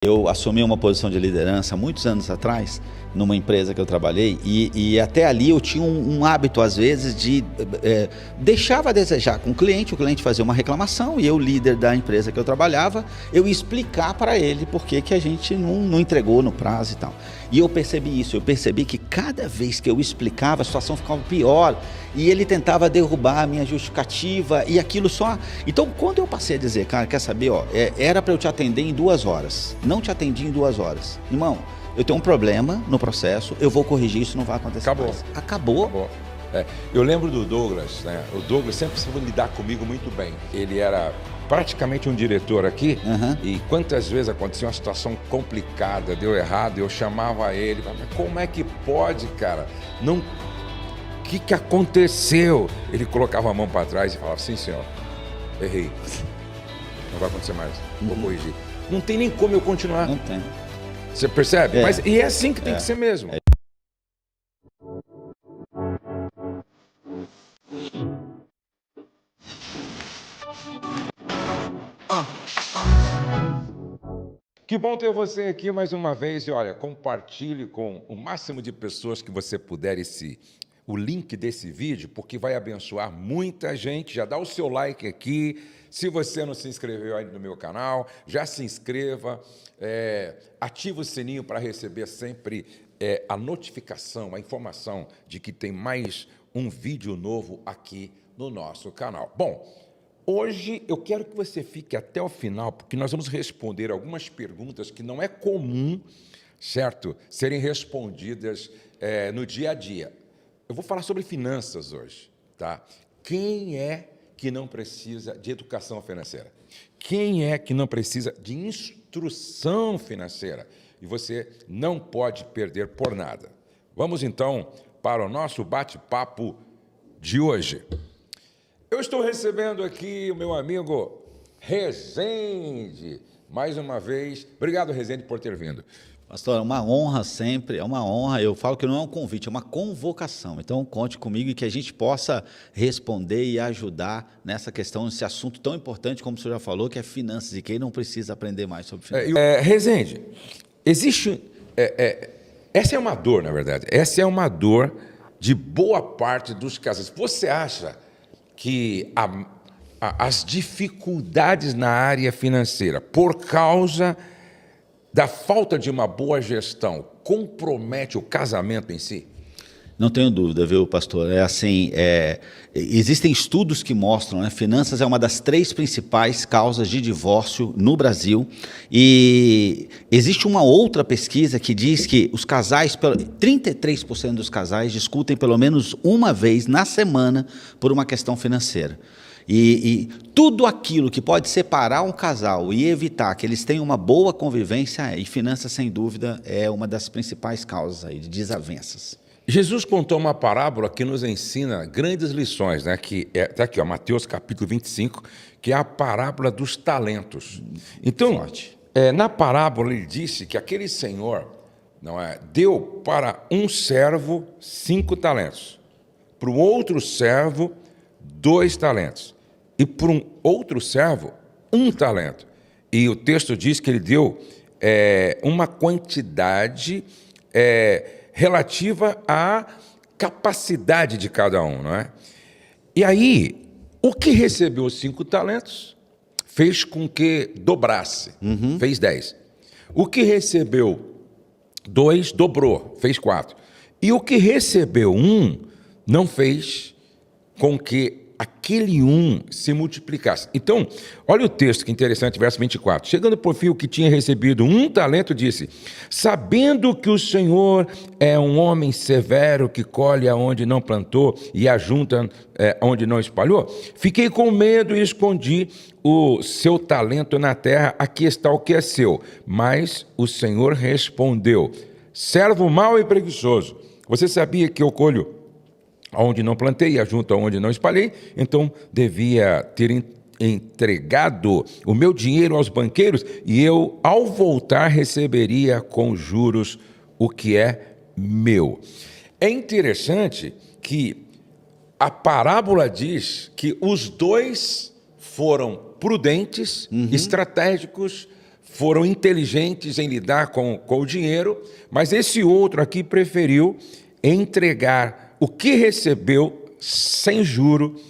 Eu assumi uma posição de liderança muitos anos atrás, numa empresa que eu trabalhei, e até ali eu tinha um hábito, às vezes, de deixava a desejar com o cliente fazia uma reclamação, e eu, líder da empresa que eu trabalhava, eu ia explicar para ele por que a gente não entregou no prazo e tal. E eu percebi isso, eu percebi que cada vez que eu explicava, a situação ficava pior, e ele tentava derrubar a minha justificativa, e aquilo só... Então, quando eu passei a dizer, cara, quer saber, era para eu te atender em 2 horas, não te atendi em 2 horas. Irmão, eu tenho um problema no processo, eu vou corrigir, isso não vai acontecer mais. Acabou. Eu lembro do Douglas, né? O Douglas sempre soube lidar comigo muito bem. Ele era praticamente um diretor aqui, e quantas vezes acontecia uma situação complicada, deu errado, eu chamava ele, mas como é que pode, cara? Não... O que aconteceu? Ele colocava a mão para trás e falava, sim, senhor, errei. Não vai acontecer mais, vou corrigir. Não tem nem como eu continuar. Não tem. Você percebe? Mas, e é assim que tem que ser mesmo. Que bom ter você aqui mais uma vez. E olha, compartilhe com o máximo de pessoas que você puder o link desse vídeo, porque vai abençoar muita gente. Já dá o seu like aqui. Se você não se inscreveu ainda no meu canal, já se inscreva. Ativa o sininho para receber sempre a notificação, a informação de que tem mais um vídeo novo aqui no nosso canal. Bom, hoje eu quero que você fique até o final, porque nós vamos responder algumas perguntas que não é comum, certo, serem respondidas no dia a dia. Eu vou falar sobre finanças hoje, tá? Quem é que não precisa de educação financeira? Quem é que não precisa de instrução financeira? E você não pode perder por nada. Vamos, então, para o nosso bate-papo de hoje. Eu estou recebendo aqui o meu amigo Rezende, mais uma vez. Obrigado, Rezende, por ter vindo. Pastor, é uma honra sempre, é uma honra. Eu falo que não é um convite, é uma convocação. Então, conte comigo e que a gente possa responder e ajudar nessa questão, nesse assunto tão importante, como o senhor já falou, que é finanças, e quem não precisa aprender mais sobre finanças. Rezende, existe... essa é uma dor, na verdade. Essa é uma dor de boa parte dos casais. Você acha que as dificuldades na área financeira, por causa da falta de uma boa gestão, compromete o casamento em si? Não tenho dúvida, viu, pastor? Existem estudos que mostram, né, finanças é uma das 3 principais causas de divórcio no Brasil, e existe uma outra pesquisa que diz que os casais, 33% dos casais discutem pelo menos uma vez na semana por uma questão financeira. E tudo aquilo que pode separar um casal e evitar que eles tenham uma boa convivência, e finanças, sem dúvida, é uma das principais causas aí de desavenças. Jesus contou uma parábola que nos ensina grandes lições, né? Que está aqui, Mateus capítulo 25, que é a parábola dos talentos. Então, na parábola ele disse que aquele senhor deu para um servo 5 talentos, para o outro servo 2 talentos, e para um outro servo 1 talento. E o texto diz que ele deu uma quantidade relativa à capacidade de cada um, não é? E aí, o que recebeu 5 talentos fez com que dobrasse, fez 10. O que recebeu 2 dobrou, fez 4. E o que recebeu 1 não fez com que aquele 1 se multiplicasse. Então, olha o texto que interessante, verso 24. Chegando por fim o que tinha recebido 1 talento, disse: sabendo que o Senhor é um homem severo, que colhe aonde não plantou e ajunta onde não espalhou, fiquei com medo e escondi o seu talento na terra. Aqui está o que é seu. Mas o Senhor respondeu: servo mau e preguiçoso, você sabia que eu colho onde não plantei e ajunto onde não espalhei? Então devia ter entregado o meu dinheiro aos banqueiros, e eu, ao voltar, receberia com juros o que é meu. É interessante que a parábola diz que os 2 foram prudentes, estratégicos, foram inteligentes em lidar com o dinheiro, mas esse outro aqui preferiu entregar o que recebeu sem juro,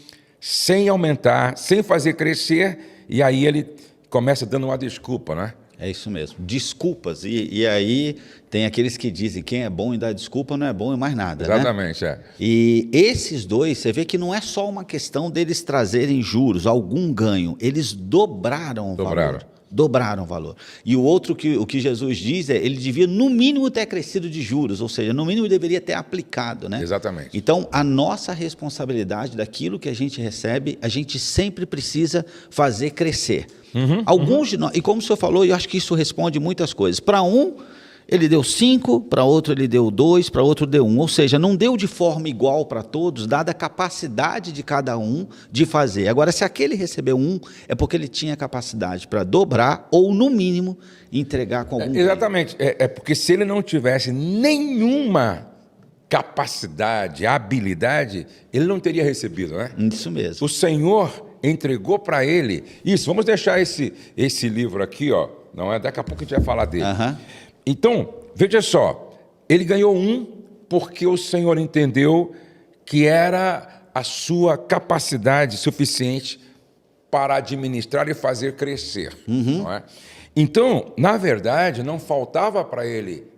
sem aumentar, sem fazer crescer, e aí ele começa dando uma desculpa, né? É isso mesmo, desculpas. E aí tem aqueles que dizem quem é bom em dar desculpa não é bom em mais nada, Exatamente, né? E esses dois, você vê que não é só uma questão deles trazerem juros, algum ganho, eles dobraram o valor. Dobraram o valor. E o outro, o que Jesus diz ele devia no mínimo ter crescido de juros, ou seja, no mínimo deveria ter aplicado, né? Exatamente. Então, a nossa responsabilidade daquilo que a gente recebe, a gente sempre precisa fazer crescer. Alguns de nós, e como o senhor falou, eu acho que isso responde muitas coisas. Para um, ele deu 5, para outro ele deu 2, para outro deu 1. Ou seja, não deu de forma igual para todos, dada a capacidade de cada um de fazer. Agora, se aquele recebeu 1, é porque ele tinha capacidade para dobrar ou, no mínimo, entregar com algum Exatamente. É porque se ele não tivesse nenhuma capacidade, habilidade, ele não teria recebido, né? Isso mesmo. O Senhor entregou para ele isso. Vamos deixar esse livro aqui, ó. Não é? Daqui a pouco a gente vai falar dele. Então, veja só, ele ganhou 1 porque o Senhor entendeu que era a sua capacidade suficiente para administrar e fazer crescer. Não é? Então, na verdade, não faltava para ele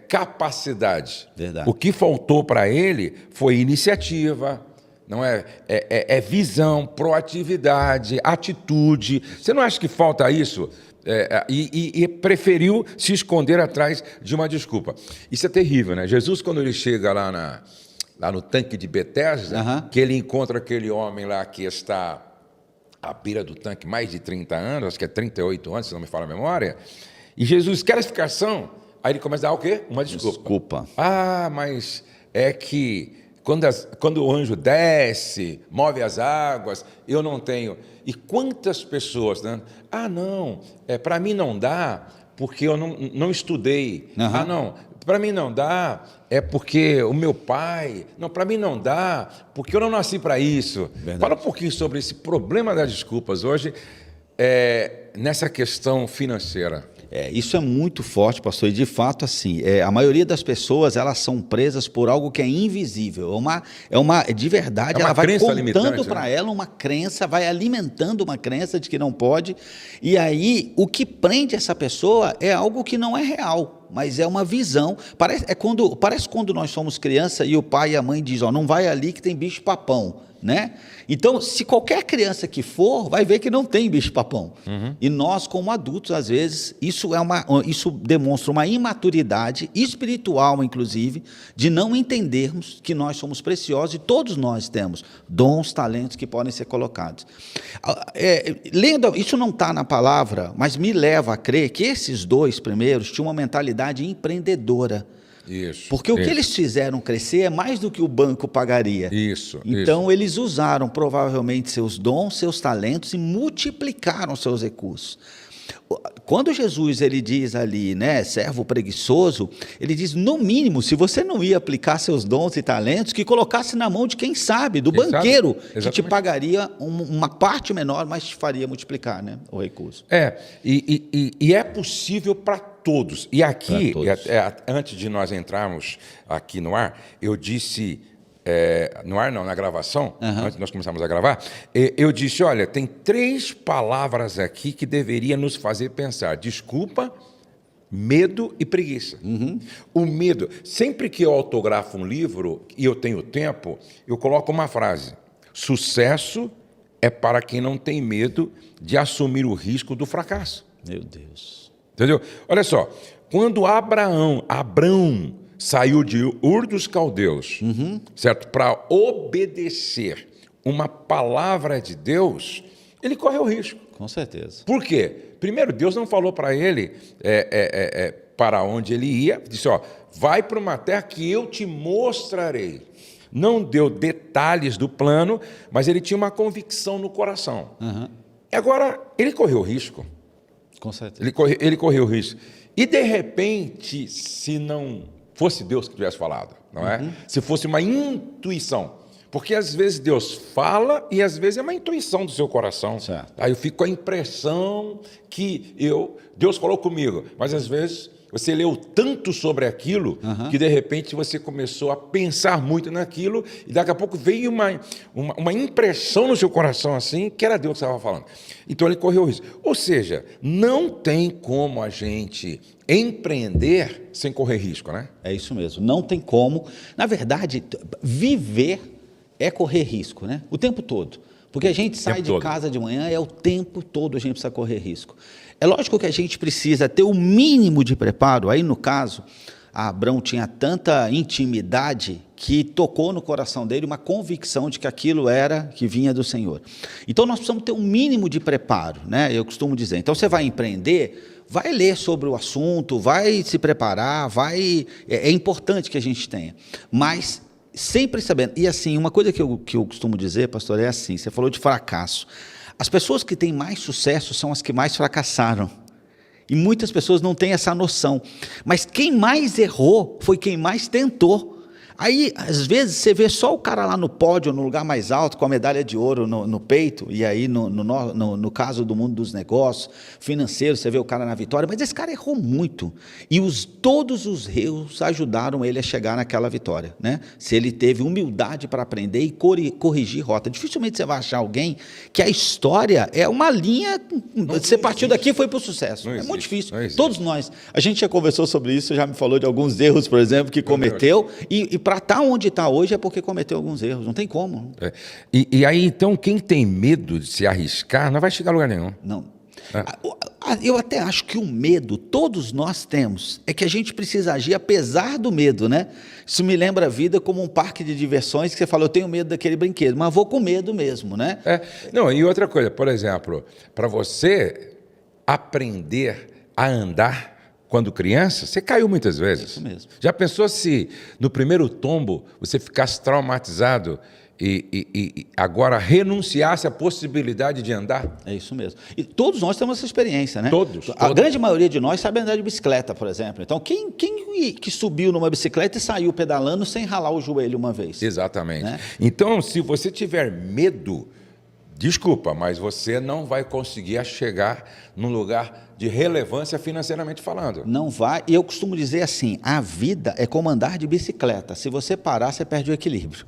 capacidade. Verdade. O que faltou para ele foi iniciativa, não é? Visão, proatividade, atitude. Você não acha que falta isso? E preferiu se esconder atrás de uma desculpa. Isso é terrível, né? Jesus, quando ele chega lá no tanque de Betesda, que ele encontra aquele homem lá que está à beira do tanque mais de 30 anos, acho que é 38 anos, se não me falha a memória, e Jesus quer explicação, aí ele começa a dar o quê? Uma desculpa. Ah, mas é que quando o anjo desce, move as águas, eu não tenho. E quantas pessoas, né? Ah, não, para mim não dá, porque eu não estudei. Ah, não, para mim não dá, é porque o meu pai. Não, para mim não dá, porque eu não nasci para isso. Verdade. Fala um pouquinho sobre esse problema das desculpas hoje, nessa questão financeira. Isso é muito forte, pastor, e de fato, assim, a maioria das pessoas, elas são presas por algo que é invisível, de verdade, ela vai contando para ela uma crença, vai alimentando uma crença de que não pode, e aí o que prende essa pessoa é algo que não é real, mas é uma visão. Parece quando nós somos criança e o pai e a mãe dizem, não vai ali que tem bicho-papão, né? Então, se qualquer criança que for, vai ver que não tem bicho-papão. E nós, como adultos, às vezes, isso demonstra uma imaturidade espiritual, inclusive, de não entendermos que nós somos preciosos e todos nós temos dons, talentos que podem ser colocados. Isso não está na palavra, mas me leva a crer que esses dois primeiros tinham uma mentalidade empreendedora. Isso. Porque o que eles fizeram crescer é mais do que o banco pagaria. Então, eles usaram provavelmente seus dons, seus talentos e multiplicaram seus recursos. Quando Jesus ele diz ali, né, servo preguiçoso, ele diz, no mínimo, se você não ia aplicar seus dons e talentos, que colocasse na mão de quem sabe, do banqueiro, que te pagaria uma parte menor, mas te faria multiplicar, né, o recurso. E é possível para todos. E aqui, antes de nós entrarmos aqui no ar, eu disse... no ar não, na gravação, antes de nós começarmos a gravar, eu disse, olha, tem 3 palavras aqui que deveriam nos fazer pensar. Desculpa, medo e preguiça. O medo, sempre que eu autografo um livro e eu tenho tempo, eu coloco uma frase: sucesso é para quem não tem medo de assumir o risco do fracasso. Meu Deus. Entendeu? Olha só, quando Abrão saiu de Ur dos Caldeus, certo? Para obedecer uma palavra de Deus, ele correu risco. Com certeza. Por quê? Primeiro, Deus não falou para ele para onde ele ia. Disse, vai para uma terra que eu te mostrarei. Não deu detalhes do plano, mas ele tinha uma convicção no coração. Agora, ele correu risco. Com certeza. Ele correu risco. E, de repente, se não fosse Deus que tivesse falado, não é? Se fosse uma intuição. Porque às vezes Deus fala e às vezes é uma intuição do seu coração. Certo. Aí eu fico com a impressão que Deus falou comigo, mas às vezes você leu tanto sobre aquilo que de repente você começou a pensar muito naquilo e daqui a pouco veio uma impressão no seu coração assim que era Deus que estava falando. Então ele correu o risco. Ou seja, não tem como a gente empreender sem correr risco, né? É isso mesmo, não tem como. Na verdade, viver é correr risco, né? O tempo todo. Porque a gente sai de casa de manhã, o tempo todo a gente precisa correr risco. É lógico que a gente precisa ter o mínimo de preparo. Aí, no caso, Abrão tinha tanta intimidade que tocou no coração dele uma convicção de que aquilo era que vinha do Senhor. Então, nós precisamos ter um mínimo de preparo, né? Eu costumo dizer. Então, você vai empreender, vai ler sobre o assunto, vai se preparar, é importante que a gente tenha. Mas sempre sabendo. E assim, uma coisa que eu costumo dizer, pastor, é assim, você falou de fracasso. As pessoas que têm mais sucesso são as que mais fracassaram. E muitas pessoas não têm essa noção. Mas quem mais errou foi quem mais tentou. Aí, às vezes, você vê só o cara lá no pódio, no lugar mais alto, com a medalha de ouro no peito, e aí, no caso do mundo dos negócios, financeiro, você vê o cara na vitória, mas esse cara errou muito. E todos os erros ajudaram ele a chegar naquela vitória, né? Se ele teve humildade para aprender e corrigir rota. Dificilmente você vai achar alguém que a história é uma linha, você partiu daqui e foi para o sucesso. É muito difícil. Todos nós. A gente já conversou sobre isso, já me falou de alguns erros, por exemplo, que cometeu, e para estar onde está hoje é porque cometeu alguns erros, não tem como. E aí, então, quem tem medo de se arriscar não vai chegar a lugar nenhum. Não. Eu até acho que o medo, todos nós temos, é que a gente precisa agir apesar do medo, né? Isso me lembra a vida como um parque de diversões, que você fala, eu tenho medo daquele brinquedo, mas vou com medo mesmo, né? Não, e outra coisa, por exemplo, para você aprender a andar quando criança, você caiu muitas vezes. Isso mesmo. Já pensou se no primeiro tombo você ficasse traumatizado e agora renunciasse à possibilidade de andar? É isso mesmo. E todos nós temos essa experiência, né? Todos. A grande maioria de nós sabe andar de bicicleta, por exemplo. Então, quem que subiu numa bicicleta e saiu pedalando sem ralar o joelho uma vez? Exatamente. Né? Então, se você tiver medo, desculpa, mas você não vai conseguir chegar num lugar de relevância financeiramente falando. Não vai. E eu costumo dizer assim, a vida é como andar de bicicleta. Se você parar, você perde o equilíbrio.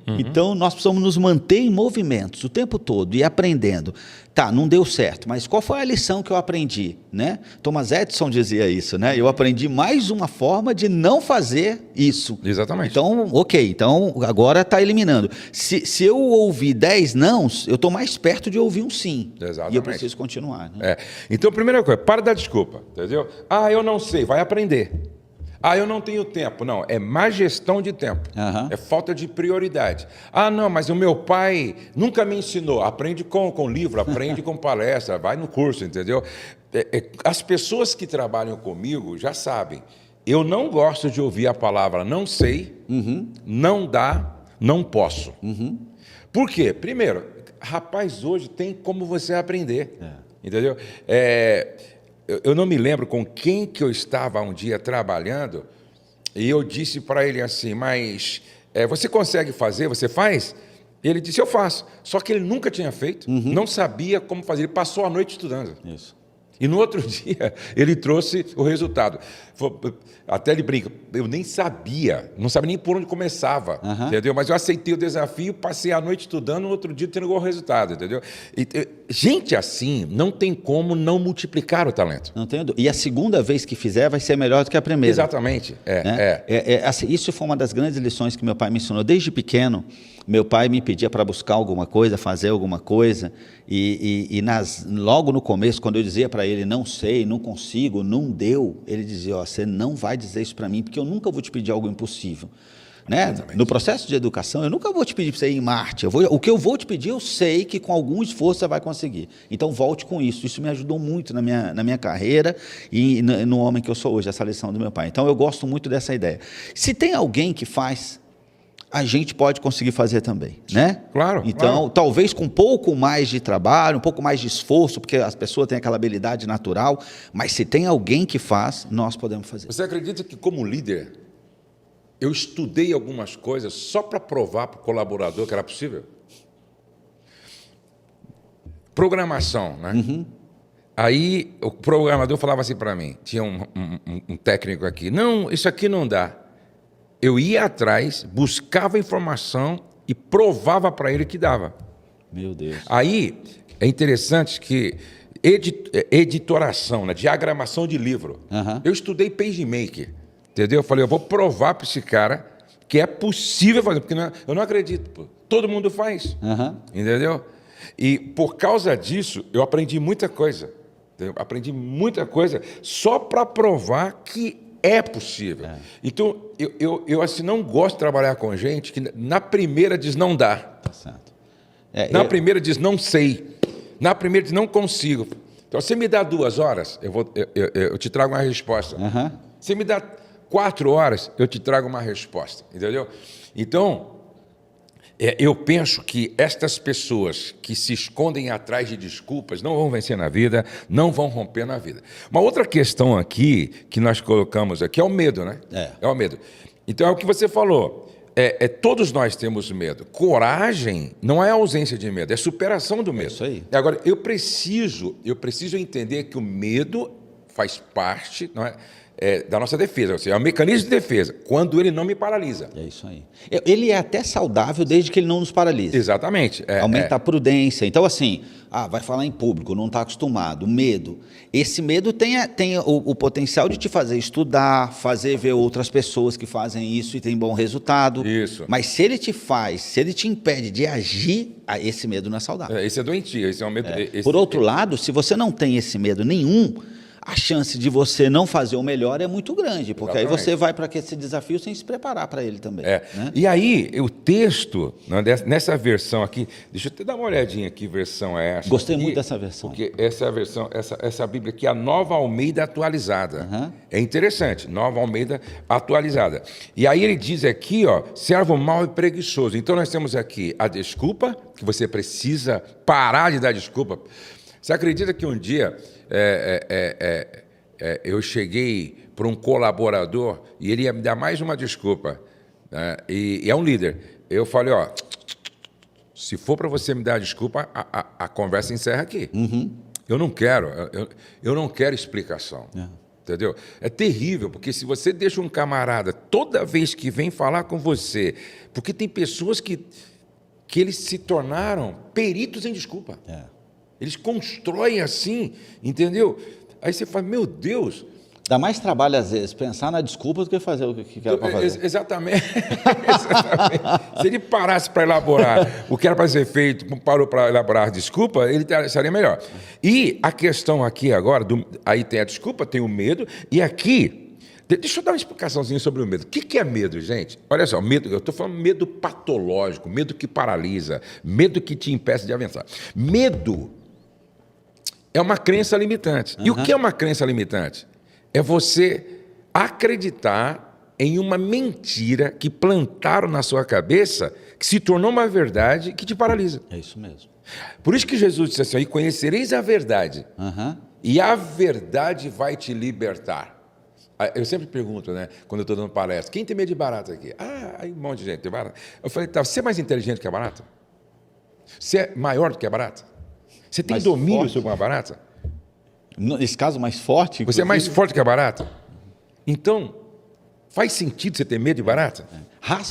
Então, nós precisamos nos manter em movimentos o tempo todo e aprendendo. Tá, não deu certo, mas qual foi a lição que eu aprendi, né? Thomas Edison dizia isso, né? Eu aprendi mais uma forma de não fazer isso. Exatamente. Então, ok, então agora está eliminando. Se eu ouvir 10 nãos, eu estou mais perto de ouvir um sim. Exatamente. E eu preciso continuar. Né? Então, primeira coisa, para de dar desculpa, entendeu? Eu não sei, vai aprender. Eu não tenho tempo. Não, é má gestão de tempo. É falta de prioridade. Não, mas o meu pai nunca me ensinou. Aprende com livro, aprende com palestra, vai no curso, entendeu? As pessoas que trabalham comigo já sabem. Eu não gosto de ouvir a palavra não sei, não dá, não posso. Por quê? Primeiro, rapaz, hoje tem como você aprender. Entendeu? Eu não me lembro com quem que eu estava um dia trabalhando e eu disse para ele assim, mas você consegue fazer, você faz? Ele disse, eu faço. Só que ele nunca tinha feito, não sabia como fazer, ele passou a noite estudando. Isso. E no outro dia ele trouxe o resultado. Até ele brinca, eu nem sabia, não sabia nem por onde começava, entendeu? Mas eu aceitei o desafio, passei a noite estudando, no outro dia tendo igual resultado, entendeu? Gente assim, não tem como não multiplicar o talento. Não tenho dúvida. E a segunda vez que fizer vai ser melhor do que a primeira. Exatamente. Assim, isso foi uma das grandes lições que meu pai me ensinou. Desde pequeno, meu pai me pedia para buscar alguma coisa, fazer alguma coisa, logo no começo, quando eu dizia para ele, não sei, não consigo, não deu, ele dizia, você não vai dizer isso para mim, porque eu nunca vou te pedir algo impossível. Né? No processo de educação, eu nunca vou te pedir para você ir em Marte. O que eu vou te pedir, eu sei que com algum esforço você vai conseguir. Então, volte com isso. Isso me ajudou muito na minha carreira e no homem que eu sou hoje, essa lição do meu pai. Então, eu gosto muito dessa ideia. Se tem alguém que faz, a gente pode conseguir fazer também, né? Claro. Então, talvez com um pouco mais de trabalho, um pouco mais de esforço, porque as pessoas têm aquela habilidade natural, mas se tem alguém que faz, nós podemos fazer. Você acredita que como líder, eu estudei algumas coisas só para provar para o colaborador que era possível. Programação, né? Aí o programador falava assim para mim, tinha um técnico aqui, não, isso aqui não dá. Eu ia atrás, buscava informação e provava para ele que dava. Meu Deus. Aí é interessante que editoração, né? Diagramação de livro. Eu estudei PageMaker, entendeu? Eu falei, eu vou provar para esse cara que é possível fazer, porque eu não acredito, pô. Todo mundo faz, entendeu? E por causa disso, eu aprendi muita coisa. Entendeu? Aprendi muita coisa só para provar que é possível. Então, eu assim, não gosto de trabalhar com gente que na primeira diz não dá. Tá certo. Na primeira diz não sei. Na primeira diz não consigo. Então, você me dá 2 horas, eu te trago uma resposta. Você me dá 4 horas, eu te trago uma resposta. Entendeu? Então, eu penso que estas pessoas que se escondem atrás de desculpas não vão vencer na vida, não vão romper na vida. Uma outra questão aqui, que nós colocamos aqui, é o medo, né? É o medo. Então, é o que você falou. Todos nós temos medo. Coragem não é ausência de medo, é superação do medo. É isso aí. Agora, eu preciso entender que o medo faz parte, não é? Da nossa defesa, ou seja, é um mecanismo de defesa, quando ele não me paralisa. É isso aí. Ele é até saudável desde que ele não nos paralise. Exatamente. Aumenta a prudência. Então, assim, vai falar em público, não está acostumado, medo. Esse medo tem o potencial de te fazer estudar, fazer ver outras pessoas que fazem isso e têm bom resultado. Isso. Mas se ele te impede de agir, esse medo não é saudável. Esse é doentio, esse é um medo... Por outro lado, se você não tem esse medo nenhum, a chance de você não fazer o melhor é muito grande, porque Exatamente. Aí você vai para esse desafio sem se preparar para ele também. Né? E aí, o texto, nessa versão aqui, deixa eu até dar uma olhadinha aqui, versão é essa. Gostei aqui, muito dessa versão. Porque essa é a versão, essa Bíblia aqui é a Nova Almeida atualizada. É interessante, Nova Almeida atualizada. E aí ele diz aqui, ó, servo mau e preguiçoso. Então nós temos aqui a desculpa, que você precisa parar de dar desculpa. Você acredita que um dia eu cheguei para um colaborador e ele ia me dar mais uma desculpa, né? E é um líder. Eu falei, ó, se for para você me dar desculpa, a conversa encerra aqui. Eu não quero explicação. Entendeu? É terrível, porque se você deixa um camarada toda vez que vem falar com você, porque tem pessoas que eles se tornaram peritos em desculpa. Eles constroem assim, entendeu? Aí você fala, meu Deus... Dá mais trabalho, às vezes, pensar na desculpa do que fazer o que era para fazer. Exatamente. Se ele parasse para elaborar o que era para ser feito, parou para elaborar a desculpa, ele seria melhor. E a questão aqui agora, aí tem a desculpa, tem o medo, e aqui... Deixa eu dar uma explicaçãozinha sobre o medo. O que é medo, gente? Olha só, medo, eu estou falando medo patológico, medo que paralisa, medo que te impeça de avançar. Medo é uma crença limitante. E o que é uma crença limitante? É você acreditar em uma mentira que plantaram na sua cabeça, que se tornou uma verdade que te paralisa. É isso mesmo. Por isso que Jesus disse assim, conhecereis a verdade, e a verdade vai te libertar. Eu sempre pergunto, né, quando eu estou dando palestra, quem tem medo de barata aqui? Aí um monte de gente tem barata. Eu falei, tá, você é mais inteligente que a barata? Você é maior do que a barata? Você tem mais domínio forte sobre uma barata? Nesse caso, mais forte? Você é mais forte que a barata? Então, faz sentido você ter medo de barata?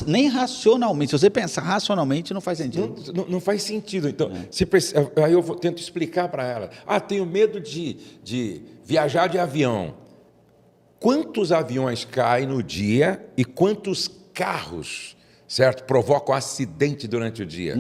Nem racionalmente. Se você pensar racionalmente, não faz sentido. Não faz sentido. Então, aí eu tento explicar para ela. Tenho medo de viajar de avião. Quantos aviões caem no dia e quantos carros, certo, provocam acidente durante o dia?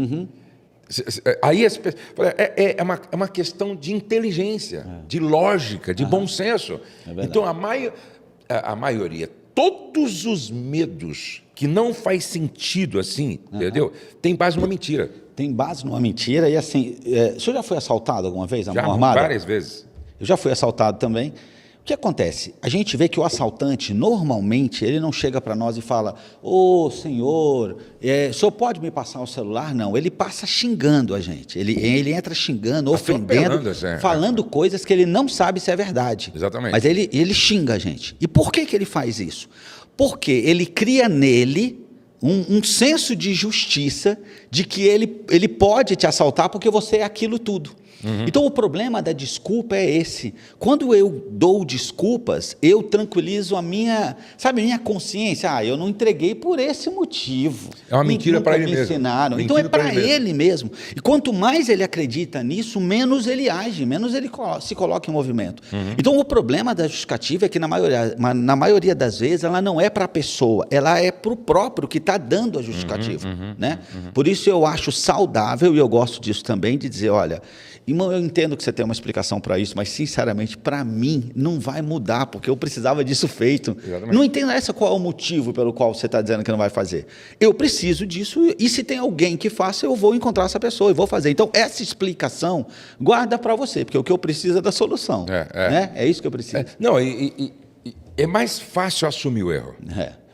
Aí é uma questão de inteligência, de lógica, de bom senso. Então, a maioria, todos os medos que não faz sentido assim, entendeu? Tem base numa mentira. Tem base numa mentira. E assim, o senhor já foi assaltado alguma vez? Já, várias vezes. Eu já fui assaltado também. O que acontece? A gente vê que o assaltante, normalmente, ele não chega para nós e fala, ô senhor, o senhor pode me passar o celular? Não, ele passa xingando a gente. Ele entra xingando, ofendendo, falando coisas que ele não sabe se é verdade. Exatamente. Mas ele xinga a gente. E por que ele faz isso? Porque ele cria nele um senso de justiça, de que ele pode te assaltar porque você é aquilo tudo. Então o problema da desculpa é esse. Quando eu dou desculpas, eu tranquilizo a minha consciência. Eu não entreguei por esse motivo. É uma mentira para ele mesmo. Ensinaram. Então é para ele mesmo. E quanto mais ele acredita nisso, menos ele age, menos ele se coloca em movimento. Então o problema da justificativa é que na maioria das vezes ela não é para a pessoa, ela é para o próprio que está dando a justificativa. Né? Por isso eu acho saudável, e eu gosto disso também, de dizer, olha, irmão, eu entendo que você tem uma explicação para isso, mas, sinceramente, para mim, não vai mudar, porque eu precisava disso feito. Exatamente. Não interessa qual é o motivo pelo qual você está dizendo que não vai fazer. Eu preciso disso, e se tem alguém que faça, eu vou encontrar essa pessoa e vou fazer. Então, essa explicação, guarda para você, porque o que eu preciso é da solução. Né? É isso que eu preciso. Não, é mais fácil assumir o erro.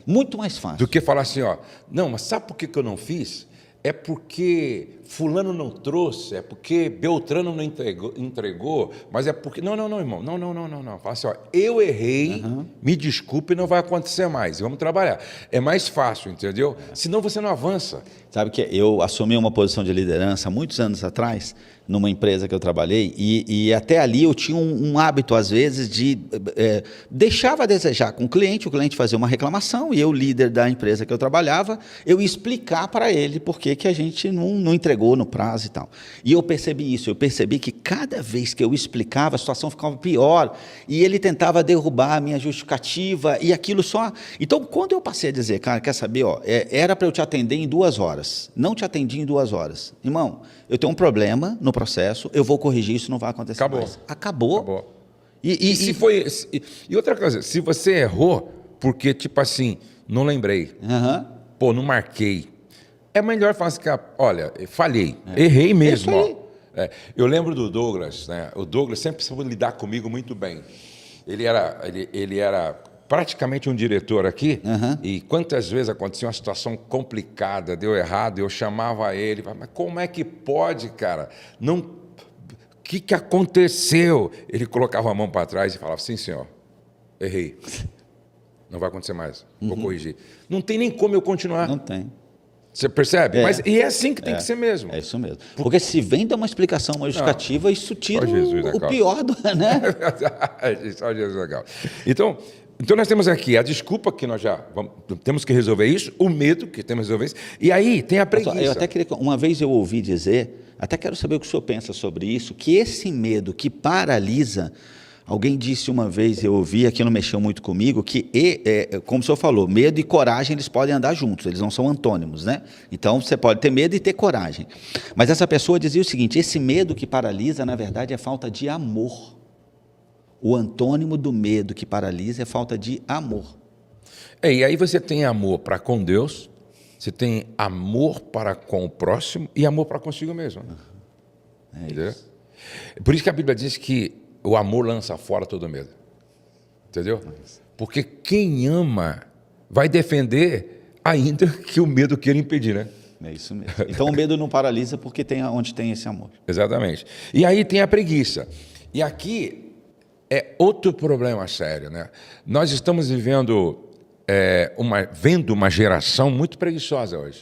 Muito mais fácil. Do que falar assim, não, mas sabe por que eu não fiz? É porque fulano não trouxe, é porque Beltrano não entregou, mas é porque... Não, irmão, não. Fala assim, eu errei, me desculpe, não vai acontecer mais, vamos trabalhar. É mais fácil, entendeu? Senão você não avança. Sabe que eu assumi uma posição de liderança muitos anos atrás, numa empresa que eu trabalhei, e até ali eu tinha um hábito, às vezes, de deixava a desejar com o cliente fazia uma reclamação, e eu, líder da empresa que eu trabalhava, eu ia explicar para ele por que a gente não entregou no prazo e tal. E eu percebi isso, eu percebi que cada vez que eu explicava, a situação ficava pior, e ele tentava derrubar a minha justificativa, e aquilo só... Então, quando eu passei a dizer, cara, quer saber, era para eu te atender em 2 horas, não te atendi em 2 horas. Irmão, eu tenho um problema no processo, eu vou corrigir, isso não vai acontecer mais. Acabou. E outra coisa, se você errou, porque, tipo assim, não lembrei, não marquei, é melhor falar assim, olha, falhei, errei mesmo. Eu lembro do Douglas, né? O Douglas sempre soube lidar comigo muito bem. Ele era praticamente um diretor aqui, e quantas vezes acontecia uma situação complicada, deu errado, eu chamava ele, mas como é que pode, cara? O que aconteceu? Ele colocava a mão para trás e falava, sim, senhor, errei. Não vai acontecer mais, vou corrigir. Não tem nem como eu continuar. Não tem. Você percebe? E é assim que tem que ser mesmo. É isso mesmo. Porque se vem dar uma explicação, uma justificativa, isso tira o pior do... Né? Só Jesus legal. Então, nós temos aqui a desculpa, que nós já temos que resolver isso, o medo, que temos que resolver isso, e aí tem a preguiça. Eu até queria... Uma vez eu ouvi dizer, até quero saber o que o senhor pensa sobre isso, que esse medo que paralisa... Alguém disse uma vez, eu ouvi, aquilo mexeu muito comigo, que, como o senhor falou, medo e coragem, eles podem andar juntos, eles não são antônimos, né? Então, você pode ter medo e ter coragem. Mas essa pessoa dizia o seguinte, esse medo que paralisa, na verdade, é falta de amor. O antônimo do medo que paralisa é falta de amor. E aí você tem amor para com Deus, você tem amor para com o próximo e amor para consigo mesmo. Isso. Por isso que a Bíblia diz que o amor lança fora todo medo. Entendeu? Porque quem ama vai defender ainda que o medo queira impedir, né? É isso mesmo. Então o medo não paralisa porque tem onde tem esse amor. Exatamente. E aí tem a preguiça. E aqui é outro problema sério, né? Nós estamos vivendo uma geração muito preguiçosa hoje.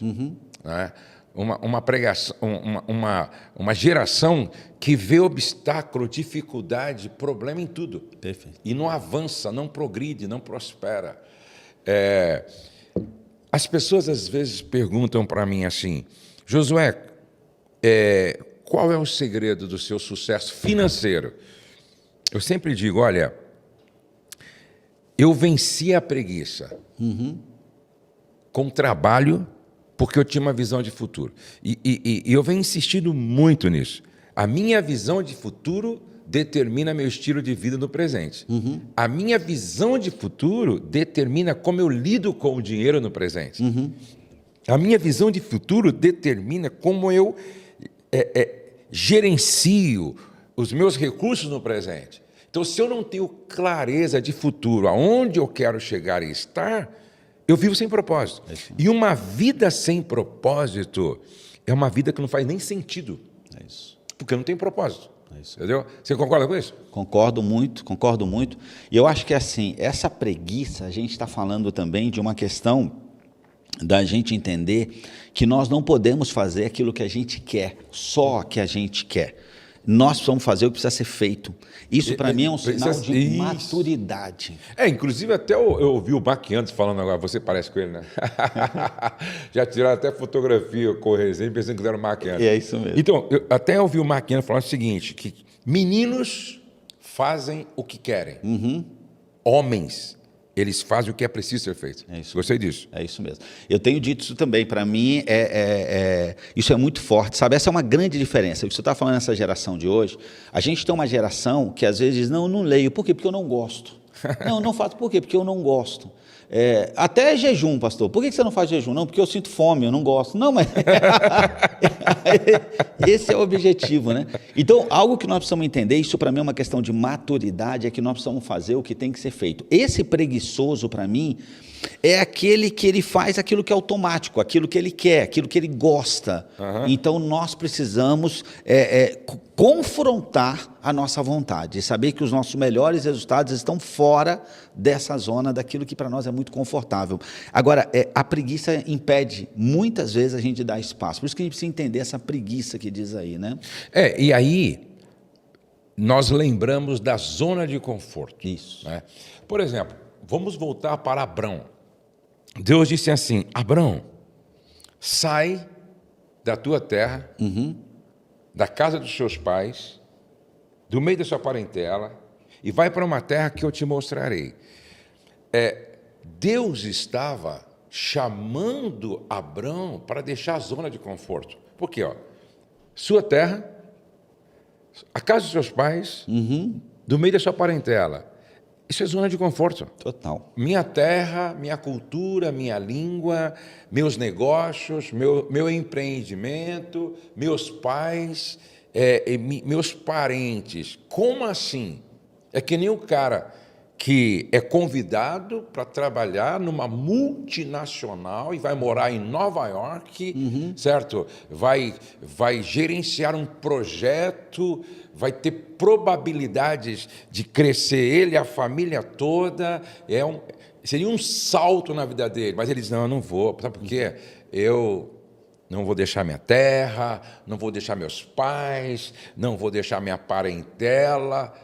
Né? Uma geração que vê obstáculo, dificuldade, problema em tudo. Perfeito. E não avança, não progride, não prospera. As pessoas às vezes perguntam para mim assim, Josué, qual é o segredo do seu sucesso financeiro? Eu sempre digo, olha, eu venci a preguiça com trabalho, porque eu tinha uma visão de futuro. E eu venho insistindo muito nisso. A minha visão de futuro determina meu estilo de vida no presente. A minha visão de futuro determina como eu lido com o dinheiro no presente. A minha visão de futuro determina como eu gerencio os meus recursos no presente. Então, se eu não tenho clareza de futuro, aonde eu quero chegar e estar, eu vivo sem propósito. E uma vida sem propósito é uma vida que não faz nem sentido. É isso. Porque não tem propósito. Entendeu? Você concorda com isso? Concordo muito, concordo muito. E eu acho que assim, essa preguiça, a gente está falando também de uma questão da gente entender que nós não podemos fazer aquilo que a gente quer, só o que a gente quer. Nós precisamos fazer o que precisa ser feito. Isso, para mim, é um sinal de maturidade. Inclusive, até eu ouvi o Macchiantos falando agora, você parece com ele, né? Já tiraram até fotografia com o resenha, pensando que era o Macchiantos. É isso mesmo. Então, eu até ouvi o Macchiantos falando o seguinte, que meninos fazem o que querem. Homens, eles fazem o que é preciso ser feito. É isso. Gostei disso. É isso mesmo. Eu tenho dito isso também. Para mim, isso é muito forte. Sabe? Essa é uma grande diferença. O que você está falando nessa geração de hoje, a gente tem uma geração que às vezes diz, não, eu não leio. Por quê? Porque eu não gosto. Não faço. Por quê? Porque eu não gosto. Até jejum, pastor. Por que você não faz jejum? Não, porque eu sinto fome, eu não gosto. Não, mas esse é o objetivo, né? Então, algo que nós precisamos entender, isso para mim é uma questão de maturidade, é que nós precisamos fazer o que tem que ser feito. Esse preguiçoso, para mim, é aquele que ele faz aquilo que é automático, aquilo que ele quer, aquilo que ele gosta. Então, nós precisamos confrontar a nossa vontade e saber que os nossos melhores resultados estão fora dessa zona, daquilo que para nós é muito confortável. Agora, a preguiça impede, muitas vezes, a gente de dar espaço. Por isso que a gente precisa entender essa preguiça que diz aí, né? E aí, nós lembramos da zona de conforto. Isso. Né? Por exemplo, vamos voltar para Abrão. Deus disse assim, Abrão, sai da tua terra, da casa dos seus pais, do meio da sua parentela, e vai para uma terra que eu te mostrarei. Deus estava chamando Abrão para deixar a zona de conforto. Por quê? Sua terra, a casa dos seus pais, do meio da sua parentela. Isso é zona de conforto. Total. Minha terra, minha cultura, minha língua, meus negócios, meu empreendimento, meus pais, meus parentes. Como assim? É que nem o cara que é convidado para trabalhar numa multinacional e vai morar em Nova York, certo? Vai gerenciar um projeto, vai ter probabilidades de crescer ele, a família toda. Seria um salto na vida dele, mas ele diz, não, eu não vou. Sabe por quê? Eu não vou deixar minha terra, não vou deixar meus pais, não vou deixar minha parentela.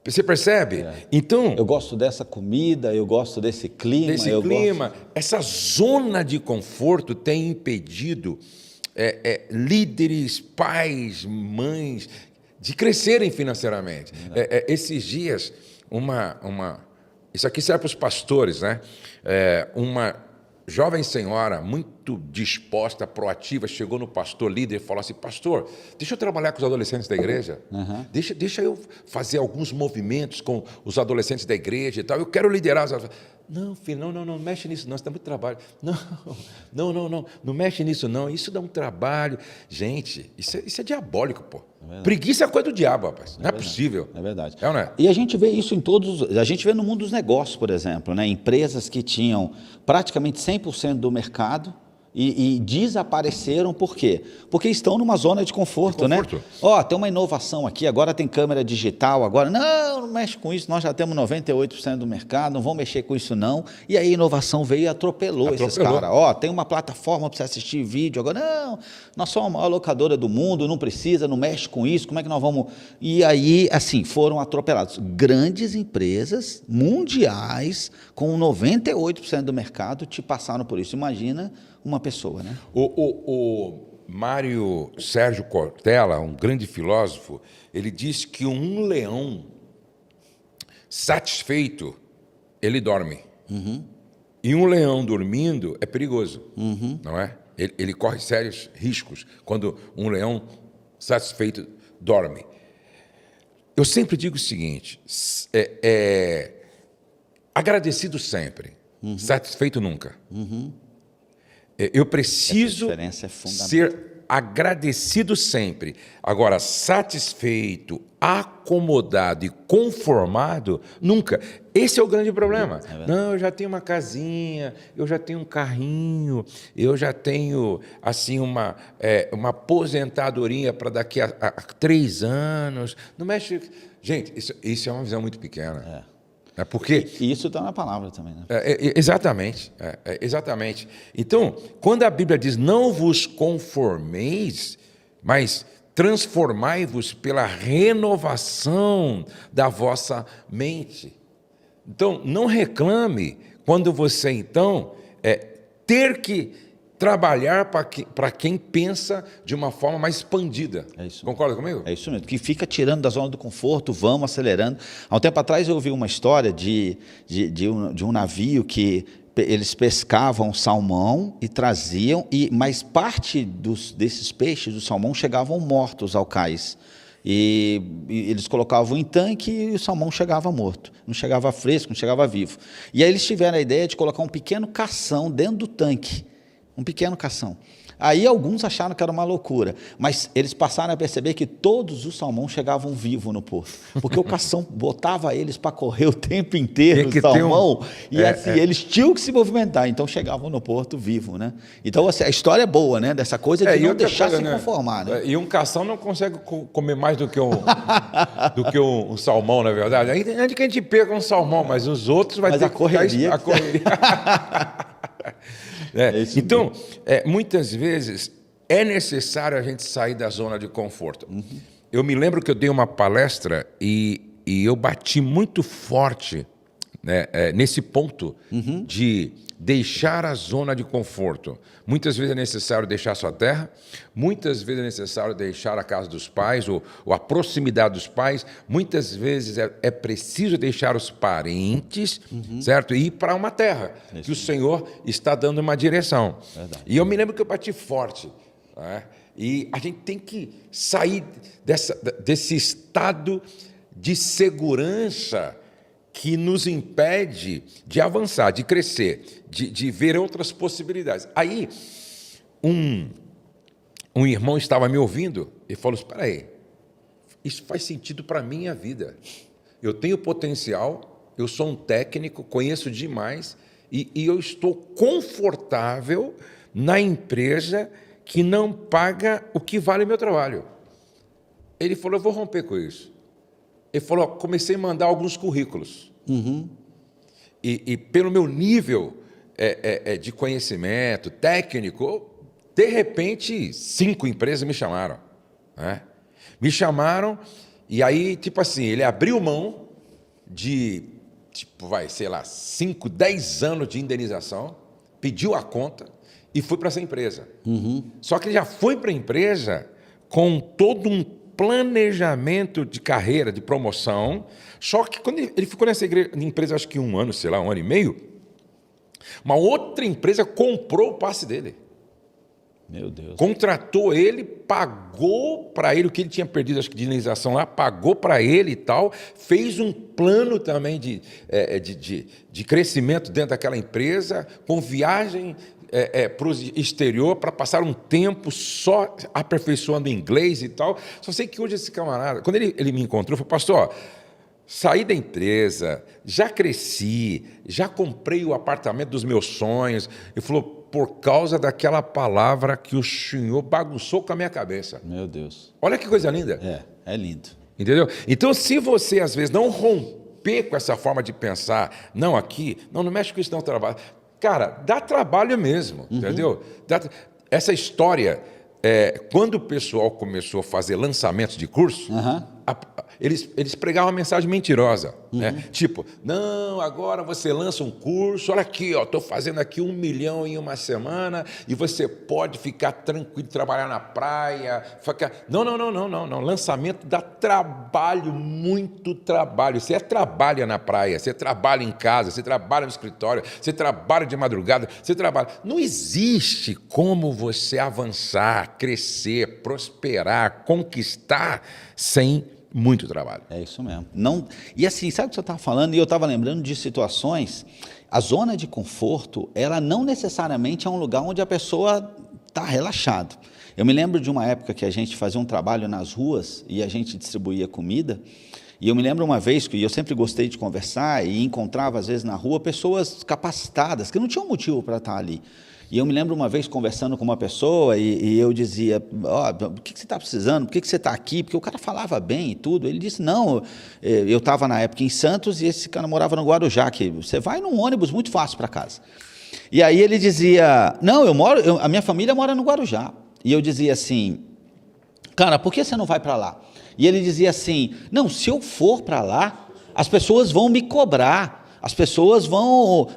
Você percebe? Então, eu gosto dessa comida, eu gosto desse clima. Essa zona de conforto tem impedido líderes, pais, mães, de crescerem financeiramente. Esses dias, isso aqui serve para os pastores, né? Uma jovem senhora, muito disposta, proativa, chegou no pastor líder e falou assim, pastor, deixa eu trabalhar com os adolescentes da igreja, deixa eu fazer alguns movimentos com os adolescentes da igreja e tal, eu quero liderar. Não, filho, não mexe nisso não, isso dá muito trabalho. Não mexe nisso não, isso dá um trabalho. Gente, isso é diabólico, pô. Preguiça é coisa do diabo, rapaz. Não é possível. É verdade. Não é? E a gente vê isso a gente vê no mundo dos negócios, por exemplo, né? Empresas que tinham praticamente 100% do mercado e desapareceram, por quê? Porque estão numa zona de conforto, né? Tem uma inovação aqui, agora tem câmera digital, agora, não mexe com isso, nós já temos 98% do mercado, não vamos mexer com isso não. E aí a inovação veio e atropelou esses caras. Tem uma plataforma para você assistir vídeo, agora, não, nós somos a maior locadora do mundo, não precisa, não mexe com isso, como é que nós vamos... E aí, assim, foram atropelados. Grandes empresas mundiais, com 98% do mercado, te passaram por isso. Imagina uma pessoa, né? O Mário Sérgio Cortella, um grande filósofo, ele diz que um leão satisfeito, ele dorme. E um leão dormindo é perigoso, não é? Ele corre sérios riscos quando um leão satisfeito dorme. Eu sempre digo o seguinte, agradecido sempre, satisfeito nunca. Eu preciso ser agradecido sempre. Agora, satisfeito, acomodado e conformado, nunca. Esse é o grande problema. Não, eu já tenho uma casinha, eu já tenho um carrinho, eu já tenho assim uma aposentadoria para daqui a 3 anos. Não mexe. Gente, isso é uma visão muito pequena. Porque E isso está na palavra também, né? Exatamente. Exatamente. Então, quando a Bíblia diz não vos conformeis, mas transformai-vos pela renovação da vossa mente. Então, não reclame quando você, então, ter que trabalhar para quem pensa de uma forma mais expandida. É isso. Concorda comigo? É isso mesmo, que fica tirando da zona do conforto, vamos acelerando. Há um tempo atrás eu ouvi uma história de um navio que eles pescavam salmão e traziam, mas parte desses peixes, do salmão, chegavam mortos ao cais. E eles colocavam em tanque e o salmão chegava morto, não chegava fresco, não chegava vivo. E aí eles tiveram a ideia de colocar um pequeno cação dentro do tanque, um pequeno cação. Aí alguns acharam que era uma loucura, mas eles passaram a perceber que todos os salmões chegavam vivos no porto, porque o cação botava eles para correr o tempo inteiro, o salmão, e assim, eles tinham que se movimentar, então chegavam no porto vivo, né? Então assim, a história é boa, né? Dessa coisa de não deixar se conformar, né? E um cação não consegue comer mais do que um salmão, na verdade. Ainda que a gente pega um salmão, mas os outros vai ter a correria. A correria. Então, muitas vezes é necessário a gente sair da zona de conforto. Eu me lembro que eu dei uma palestra e eu bati muito forte, né, nesse ponto de deixar a zona de conforto. Muitas vezes é necessário deixar sua terra, muitas vezes é necessário deixar a casa dos pais ou a proximidade dos pais, muitas vezes é preciso deixar os parentes, certo? E ir para uma terra que o Senhor está dando uma direção. Verdade. E eu me lembro que eu bati forte, né? E a gente tem que sair desse estado de segurança que nos impede de avançar, de crescer, de ver outras possibilidades. Aí, um irmão estava me ouvindo e falou: espera aí, isso faz sentido para a minha vida. Eu tenho potencial, eu sou um técnico, conheço demais e eu estou confortável na empresa que não paga o que vale o meu trabalho. Ele falou: eu vou romper com isso. Ele falou: comecei a mandar alguns currículos. E pelo meu nível de conhecimento técnico, de repente, 5 empresas me chamaram. Né? Me chamaram e aí, tipo assim, ele abriu mão de, 5, 10 anos de indenização, pediu a conta e foi para essa empresa. Só que ele já foi para a empresa com todo um planejamento de carreira, de promoção, só que quando ele ficou nessa empresa, acho que 1 ano, 1 ano e meio, uma outra empresa comprou o passe dele. Meu Deus. Contratou ele, pagou para ele o que ele tinha perdido, acho que de indenização lá, pagou para ele e tal, fez um plano também de crescimento dentro daquela empresa, com viagem para o exterior, para passar um tempo só aperfeiçoando inglês e tal. Só sei que hoje esse camarada, quando ele me encontrou, falou: pastor, saí da empresa, já cresci, já comprei o apartamento dos meus sonhos. Ele falou: por causa daquela palavra que o senhor bagunçou com a minha cabeça. Meu Deus. Olha que coisa linda. É lindo. Entendeu? Então, se você, às vezes, não romper com essa forma de pensar, não mexe com isso, não trabalho. Cara, dá trabalho mesmo, entendeu? Essa história, quando o pessoal começou a fazer lançamentos de curso, eles pregavam uma mensagem mentirosa. Né? Tipo, não, agora você lança um curso, olha aqui, estou fazendo aqui 1 milhão em uma semana e você pode ficar tranquilo, trabalhar na praia. Não. Lançamento dá trabalho, muito trabalho. Você trabalha na praia, você trabalha em casa, você trabalha no escritório, você trabalha de madrugada, você trabalha. Não existe como você avançar, crescer, prosperar, conquistar sem muito trabalho. É isso mesmo. Não, e assim, sabe o que você estava falando? E eu estava lembrando de situações. A zona de conforto, ela não necessariamente é um lugar onde a pessoa está relaxado. Eu me lembro de uma época que a gente fazia um trabalho nas ruas e a gente distribuía comida. E eu me lembro uma vez que eu sempre gostei de conversar e encontrava, às vezes, na rua, pessoas capacitadas, que não tinham motivo para estar ali. E eu me lembro uma vez conversando com uma pessoa e eu dizia, o que você está precisando? Por que você está aqui? Porque o cara falava bem e tudo. Ele disse, não, eu estava na época em Santos e esse cara morava no Guarujá, que você vai num ônibus muito fácil para casa. E aí ele dizia, não, a minha família mora no Guarujá. E eu dizia assim, cara, por que você não vai para lá? E ele dizia assim, não, se eu for para lá, as pessoas vão me cobrar.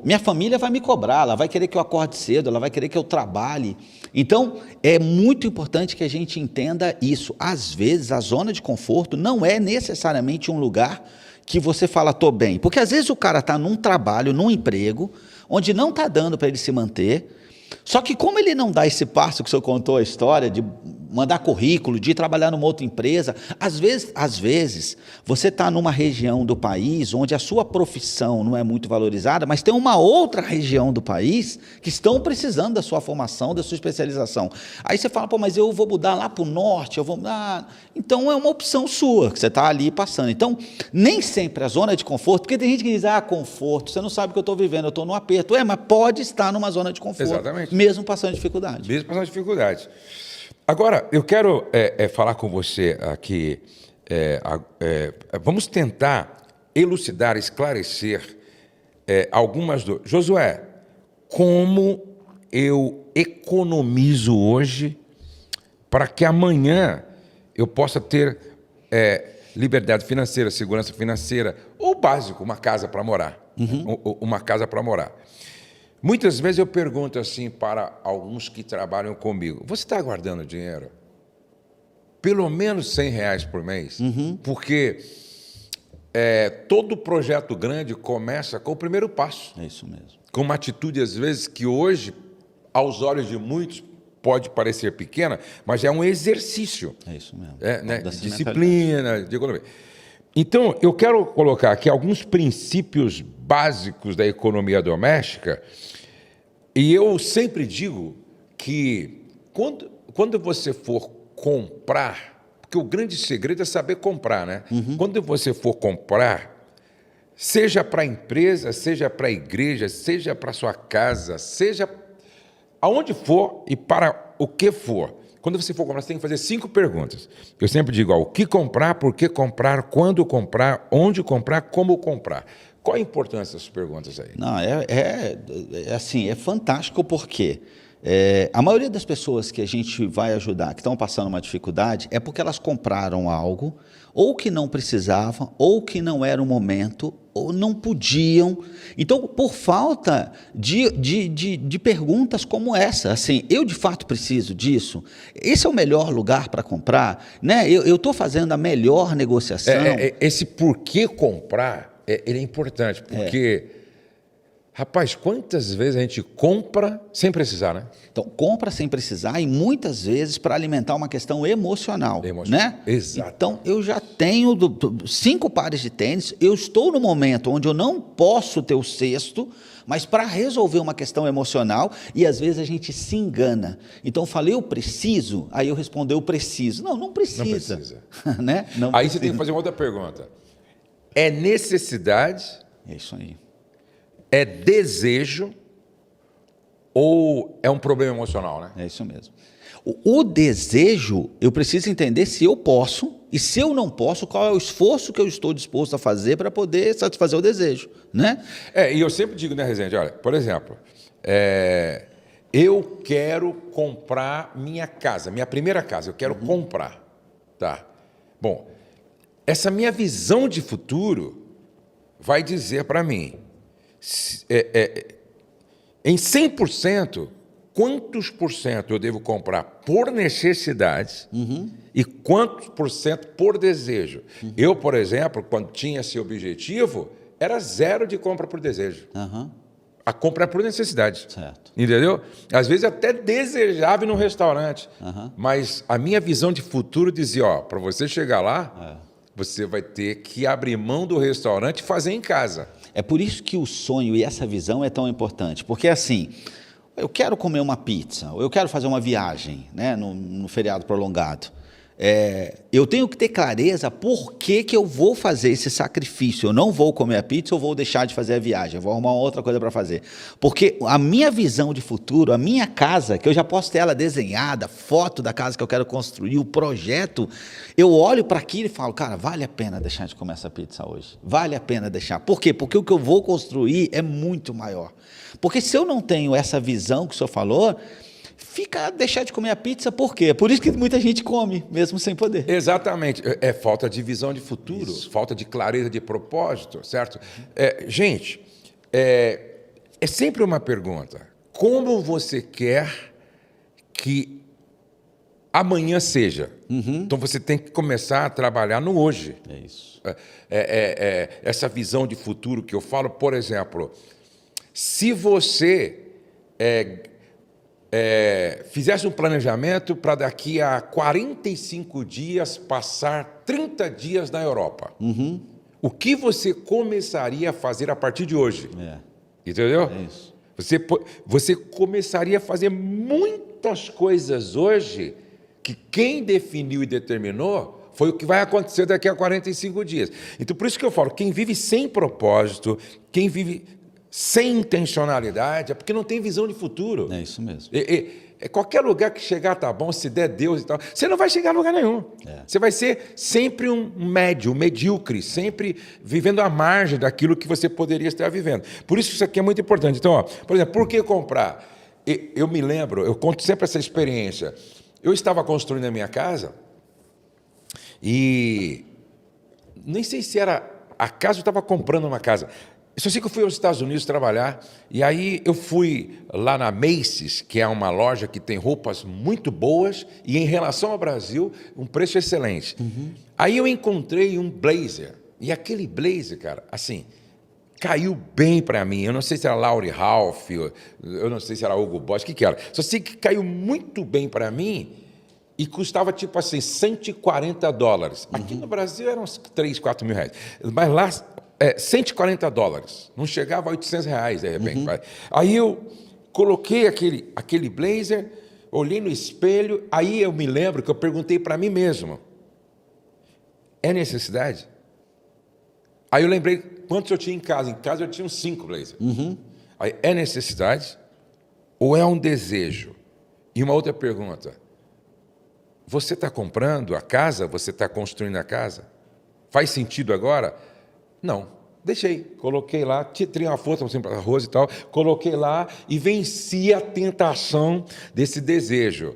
Minha família vai me cobrar, ela vai querer que eu acorde cedo, ela vai querer que eu trabalhe. Então, é muito importante que a gente entenda isso. Às vezes, a zona de conforto não é necessariamente um lugar que você fala, estou bem. Porque às vezes o cara está num trabalho, num emprego, onde não está dando para ele se manter, só que como ele não dá esse passo que o senhor contou a história, de mandar currículo, de ir trabalhar numa outra empresa, às vezes você está numa região do país onde a sua profissão não é muito valorizada, mas tem uma outra região do país que estão precisando da sua formação, da sua especialização. Aí você fala, pô, mas eu vou mudar lá para o norte, eu vou mudar... Então é uma opção sua, que você está ali passando. Então, nem sempre a zona de conforto, porque tem gente que diz, conforto, você não sabe o que eu estou vivendo, eu estou num aperto. Mas pode estar numa zona de conforto. Exatamente. Mesmo passando dificuldade. Mesmo passando dificuldade. Agora, eu quero falar com você aqui, vamos tentar elucidar, esclarecer algumas dúvidas. Josué, como eu economizo hoje para que amanhã eu possa ter liberdade financeira, segurança financeira, ou básico, uma casa para morar. Uma casa para morar. Muitas vezes eu pergunto assim para alguns que trabalham comigo, você está guardando dinheiro? Pelo menos R$100 por mês? Porque todo projeto grande começa com o primeiro passo. É isso mesmo. Com uma atitude, às vezes, que hoje, aos olhos de muitos, pode parecer pequena, mas é um exercício. É isso mesmo. Né? Disciplina, de economia. Então, eu quero colocar aqui alguns princípios básicos da economia doméstica, e eu sempre digo que quando você for comprar, porque o grande segredo é saber comprar, né? Quando você for comprar, seja para a empresa, seja para a igreja, seja para a sua casa, seja aonde for e para o que for, quando você for comprar, você tem que fazer 5 perguntas. Eu sempre digo, o que comprar, por que comprar, quando comprar, onde comprar, como comprar. Qual a importância dessas perguntas aí? Não, assim, é fantástico porque a maioria das pessoas que a gente vai ajudar, que estão passando uma dificuldade, é porque elas compraram algo, ou que não precisavam, ou que não era o momento, ou não podiam. Então, por falta de perguntas como essa, assim, eu de fato preciso disso? Esse é o melhor lugar para comprar? Né? Eu estou fazendo a melhor negociação? Esse porquê comprar, ele é importante, porque... Rapaz, quantas vezes a gente compra sem precisar, né? Então, compra sem precisar e muitas vezes para alimentar uma questão emocional, né? Exato. Então, eu já tenho 5 pares de tênis, eu estou no momento onde eu não posso ter o sexto, mas para resolver uma questão emocional, e às vezes a gente se engana. Então, eu falei, eu preciso, aí eu respondo, eu preciso. Não precisa. Não precisa. Né? Não aí precisa. Você tem que fazer uma outra pergunta. É necessidade? É isso aí. É desejo ou é um problema emocional, né? É isso mesmo. O desejo, eu preciso entender se eu posso, e se eu não posso, qual é o esforço que eu estou disposto a fazer para poder satisfazer o desejo, né? E eu sempre digo, né, Rezende, olha, por exemplo, eu quero comprar minha casa, minha primeira casa, eu quero comprar, tá? Bom, essa minha visão de futuro vai dizer para mim, em 100%, quantos por cento eu devo comprar por necessidade e quantos por cento por desejo. Eu, por exemplo, quando tinha esse objetivo, era 0 de compra por desejo. A compra é por necessidade. Certo. Entendeu? Às vezes até desejava ir num restaurante, mas a minha visão de futuro dizia, para você chegar lá, você vai ter que abrir mão do restaurante e fazer em casa. É por isso que o sonho e essa visão é tão importante, porque assim, Eu quero comer uma pizza, ou eu quero fazer uma viagem, né, no feriado prolongado. Eu tenho que ter clareza por que eu vou fazer esse sacrifício. Eu não vou comer a pizza, eu vou deixar de fazer a viagem, eu vou arrumar outra coisa para fazer. Porque a minha visão de futuro, a minha casa, que eu já posso ter ela desenhada, foto da casa que eu quero construir, o projeto, eu olho para aquilo e falo, cara, vale a pena deixar de comer essa pizza hoje. Vale a pena deixar. Por quê? Porque o que eu vou construir é muito maior. Porque se eu não tenho essa visão que o senhor falou, fica deixar de comer a pizza, por quê? Por isso que muita gente come, mesmo sem poder. Exatamente. É falta de visão de futuro, falta de clareza de propósito, certo? Gente, é sempre uma pergunta. Como você quer que amanhã seja? Então você tem que começar a trabalhar no hoje. É isso. Essa visão de futuro que eu falo, por exemplo, se você fizesse um planejamento para daqui a 45 dias passar 30 dias na Europa, o que você começaria a fazer a partir de hoje? Entendeu? É isso. Você começaria a fazer muitas coisas hoje que quem definiu e determinou foi o que vai acontecer daqui a 45 dias. Então, por isso que eu falo, quem vive sem propósito, quem vive sem intencionalidade, é porque não tem visão de futuro. É isso mesmo. Qualquer lugar que chegar tá bom, se der Deus e tal, você não vai chegar a lugar nenhum. Você vai ser sempre um médio, um medíocre, sempre vivendo à margem daquilo que você poderia estar vivendo. Por isso aqui é muito importante. Então, por exemplo, por que comprar? Eu me lembro, eu conto sempre essa experiência. Eu estava construindo a minha casa e nem sei se era a casa, eu estava comprando uma casa. Só sei que eu fui aos Estados Unidos trabalhar, e aí eu fui lá na Macy's, que é uma loja que tem roupas muito boas, e em relação ao Brasil, um preço excelente. Aí eu encontrei um blazer, e aquele blazer, cara, assim, caiu bem para mim. Eu não sei se era Laurie Half, eu não sei se era Hugo Boss, o que era. Só sei que caiu muito bem para mim, e custava tipo assim, $140. Aqui no Brasil eram uns 3, 4 mil reais. Mas lá, $140. Não chegava a R$800, de repente. Aí eu coloquei aquele blazer, olhei no espelho, aí eu me lembro que eu perguntei para mim mesmo, é necessidade? Aí eu lembrei quantos eu tinha em casa. Em casa eu tinha uns 5 blazers. Aí, é necessidade ou é um desejo? E uma outra pergunta, você está comprando a casa? Você está construindo a casa? Faz sentido agora? Não, deixei, coloquei lá, tirei uma foto assim, para arroz e tal, coloquei lá e venci a tentação desse desejo.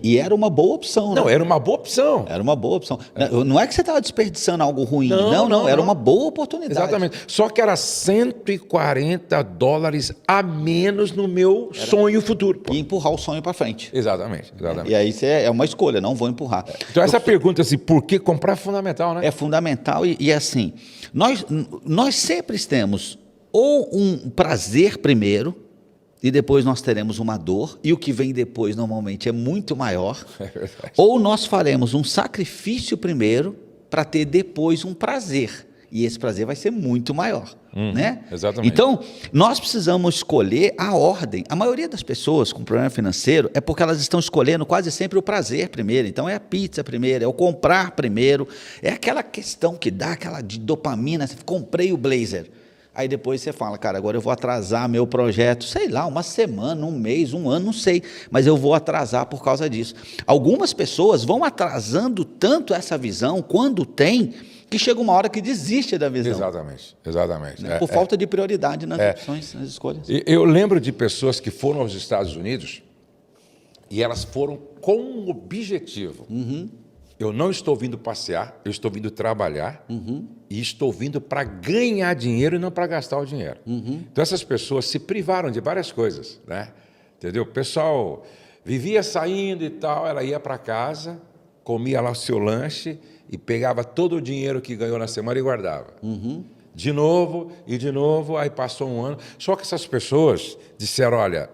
E era uma boa opção, né? Não, era uma boa opção. Era uma boa opção. Não é que você estava desperdiçando algo ruim, não, era uma boa oportunidade. Exatamente. Só que era $140 a menos no meu sonho futuro. E empurrar o sonho para frente. Exatamente. E aí é uma escolha, não vou empurrar. Então essa pergunta assim, por que comprar é fundamental, né? É fundamental e assim, nós sempre temos ou um prazer primeiro, e depois nós teremos uma dor, e o que vem depois normalmente é muito maior, ou nós faremos um sacrifício primeiro para ter depois um prazer, e esse prazer vai ser muito maior, né? Exatamente. Então, nós precisamos escolher a ordem. A maioria das pessoas com problema financeiro é porque elas estão escolhendo quase sempre o prazer primeiro. Então, é a pizza primeiro, é o comprar primeiro, é aquela questão que dá aquela de dopamina, você comprei o blazer. Aí depois você fala, cara, agora eu vou atrasar meu projeto, sei lá, uma semana, um mês, um ano, não sei, mas eu vou atrasar por causa disso. Algumas pessoas vão atrasando tanto essa visão, quando tem, que chega uma hora que desiste da visão. Exatamente. Né? Por falta de prioridade nas opções, nas escolhas. Eu lembro de pessoas que foram aos Estados Unidos e elas foram com um objetivo. Eu não estou vindo passear, eu estou vindo trabalhar e estou vindo para ganhar dinheiro e não para gastar o dinheiro. Então, essas pessoas se privaram de várias coisas, né? Entendeu? O pessoal vivia saindo e tal, ela ia para casa, comia lá o seu lanche e pegava todo o dinheiro que ganhou na semana e guardava. De novo, aí passou um ano. Só que essas pessoas disseram, olha,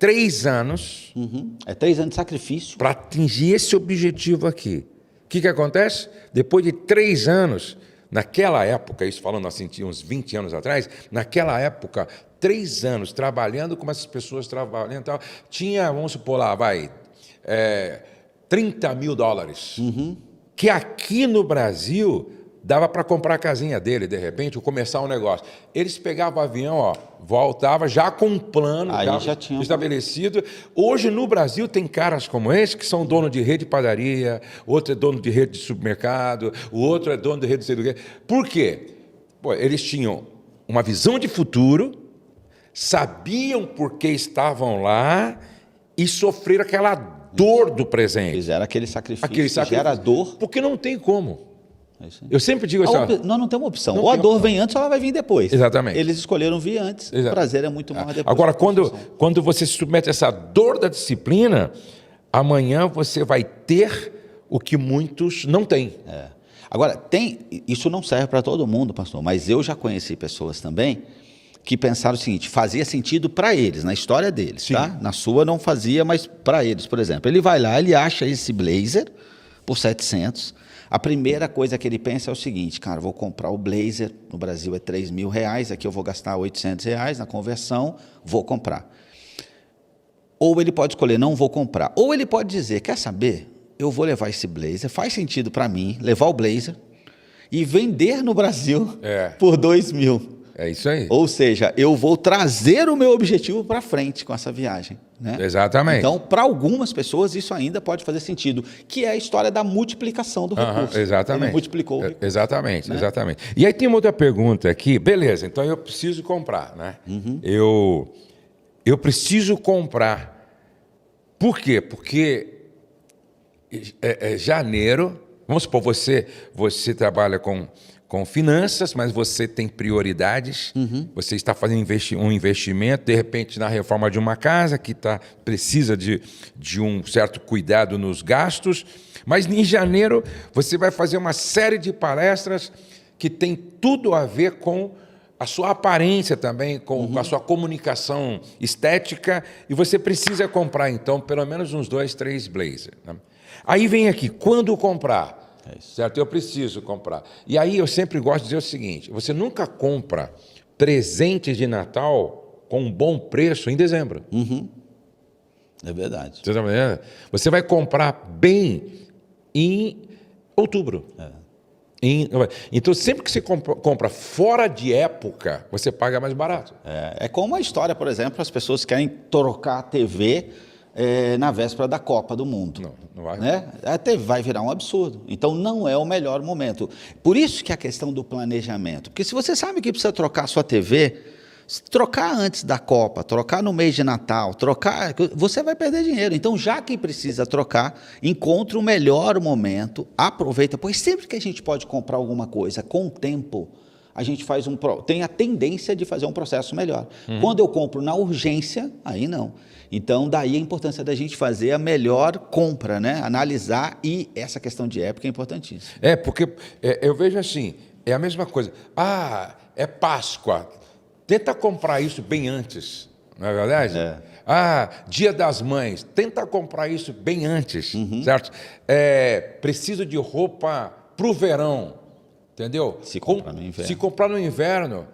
3 anos... É 3 anos de sacrifício. Para atingir esse objetivo aqui. O que acontece? Depois de 3 anos, naquela época, isso falando assim, tinha uns 20 anos atrás, naquela época, 3 anos trabalhando como essas pessoas trabalham, tal, tinha, vamos supor lá, $30 mil, que aqui no Brasil dava para comprar a casinha dele, de repente, ou começar um negócio. Eles pegavam o avião, voltava já com um plano já tinha estabelecido. Hoje, no Brasil, tem caras como esse que são dono de rede de padaria, outro é dono de rede de supermercado, o outro é dono de rede de sei do quê. Por quê? Pô, eles tinham uma visão de futuro, sabiam por que estavam lá e sofreram aquela dor do presente. Fizeram aquele sacrifício que gera dor. Porque não tem como. Eu sempre digo assim... Nós não temos uma opção. Ou a dor vem antes ou ela vai vir depois. Exatamente. Eles escolheram vir antes. O prazer é muito maior depois. Agora, quando você se submete a essa dor da disciplina, amanhã você vai ter o que muitos não têm. Agora, isso não serve para todo mundo, pastor, mas eu já conheci pessoas também que pensaram o seguinte, fazia sentido para eles, na história deles, Sim. tá? Na sua não fazia, mas para eles, por exemplo. Ele vai lá, ele acha esse blazer por 700. A primeira coisa que ele pensa é o seguinte, cara, vou comprar o blazer, no Brasil é R$3.000, aqui eu vou gastar R$800 na conversão, vou comprar. Ou ele pode escolher, não vou comprar. Ou ele pode dizer, quer saber? Eu vou levar esse blazer, faz sentido para mim, levar o blazer e vender no Brasil por R$2.000. É isso aí. Ou seja, eu vou trazer o meu objetivo para frente com essa viagem. Né? Exatamente. Então, para algumas pessoas, isso ainda pode fazer sentido, que é a história da multiplicação do recurso. Exatamente. Ele multiplicou o recurso. Exatamente, né? Exatamente. E aí tem uma outra pergunta aqui. Beleza, então eu preciso comprar, né? Eu preciso comprar. Por quê? Porque janeiro, vamos supor, você trabalha com finanças, mas você tem prioridades, você está fazendo um investimento, de repente, na reforma de uma casa que precisa de um certo cuidado nos gastos, mas em janeiro você vai fazer uma série de palestras que tem tudo a ver com a sua aparência também, com a sua comunicação estética, e você precisa comprar, então, pelo menos uns 2, 3 blazers. Né? Aí vem aqui, quando comprar? Certo? Eu preciso comprar. E aí eu sempre gosto de dizer o seguinte, você nunca compra presentes de Natal com um bom preço em dezembro. É verdade. Você está entendendo? Você vai comprar bem em outubro. Então, sempre que você compra fora de época, você paga mais barato. É como a história, por exemplo, as pessoas querem trocar a TV na véspera da Copa do Mundo. Não vai. Né? Até vai virar um absurdo. Então, não é o melhor momento. Por isso que a questão do planejamento. Porque se você sabe que precisa trocar a sua TV, trocar antes da Copa, trocar no mês de Natal, você vai perder dinheiro. Então, já que precisa trocar, encontre o melhor momento, aproveita, pois sempre que a gente pode comprar alguma coisa com tempo, a gente tem a tendência de fazer um processo melhor. Quando eu compro na urgência, aí não. Então, daí a importância da gente fazer a melhor compra, né? Analisar, e essa questão de época é importantíssima. Porque eu vejo assim, é a mesma coisa. É Páscoa, tenta comprar isso bem antes, não é verdade? Dia das Mães, tenta comprar isso bem antes, certo? Preciso de roupa para o verão, entendeu? Se comprar no inverno. Se comprar no inverno,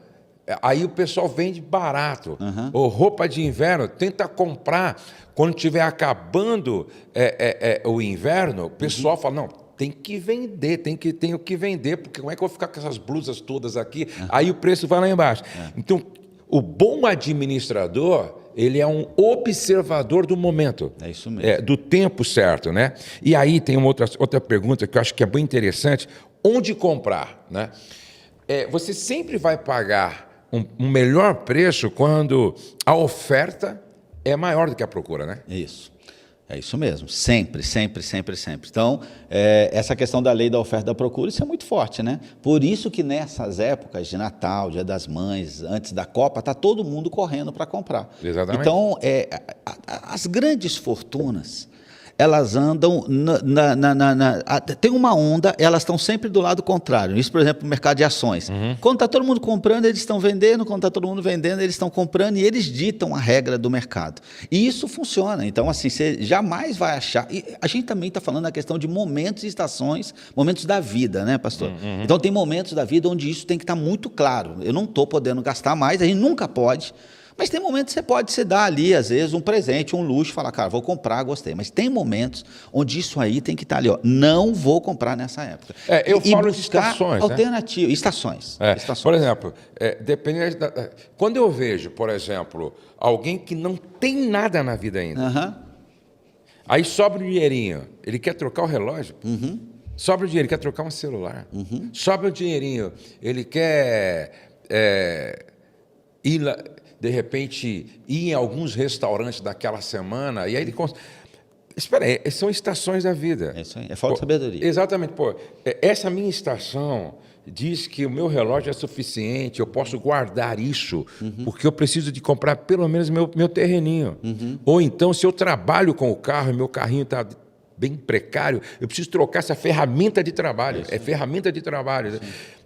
aí o pessoal vende barato. Ou roupa de inverno, tenta comprar quando estiver acabando o inverno, o pessoal fala, não, tem que vender, tenho que vender, porque como é que eu vou ficar com essas blusas todas aqui? Aí o preço vai lá embaixo. Então, o bom administrador, ele é um observador do momento. É isso mesmo. Do tempo certo, né? E aí tem uma outra pergunta que eu acho que é bem interessante. Onde comprar, né? Você sempre vai pagar um melhor preço quando a oferta é maior do que a procura, né? É isso mesmo, sempre. Então, essa questão da lei da oferta e da procura, isso é muito forte, né? Por isso que nessas épocas de Natal, Dia das Mães, antes da Copa, está todo mundo correndo para comprar. Exatamente. Então, as grandes fortunas, elas andam tem uma onda, elas estão sempre do lado contrário. Isso, por exemplo, no mercado de ações. Quando está todo mundo comprando, eles estão vendendo. Quando está todo mundo vendendo, eles estão comprando. E eles ditam a regra do mercado. E isso funciona. Então, assim, você jamais vai achar... E a gente também está falando da questão de momentos e estações, momentos da vida, né, pastor? Então, tem momentos da vida onde isso tem que estar muito claro. Eu não estou podendo gastar mais, a gente nunca pode... Mas tem momentos que você pode se dar ali, às vezes, um presente, um luxo, falar, cara, vou comprar, gostei. Mas tem momentos onde isso aí tem que estar ali, ó, não vou comprar nessa época. Eu falo de estações, alternativa, né? Estações. Por exemplo, dependendo quando eu vejo, por exemplo, alguém que não tem nada na vida ainda, aí sobra o dinheirinho, ele quer trocar o relógio, sobra o dinheiro, ele quer trocar um celular, sobra o dinheirinho, ele quer ir lá, de repente, ir em alguns restaurantes daquela semana, e aí ele... Espera aí, são estações da vida. É isso aí, é falta de sabedoria. Exatamente. Essa minha estação diz que o meu relógio é suficiente, eu posso guardar isso, porque eu preciso de comprar pelo menos meu terreninho. Ou então, se eu trabalho com o carro e meu carrinho está bem precário, eu preciso trocar essa ferramenta de trabalho. Ferramenta de trabalho.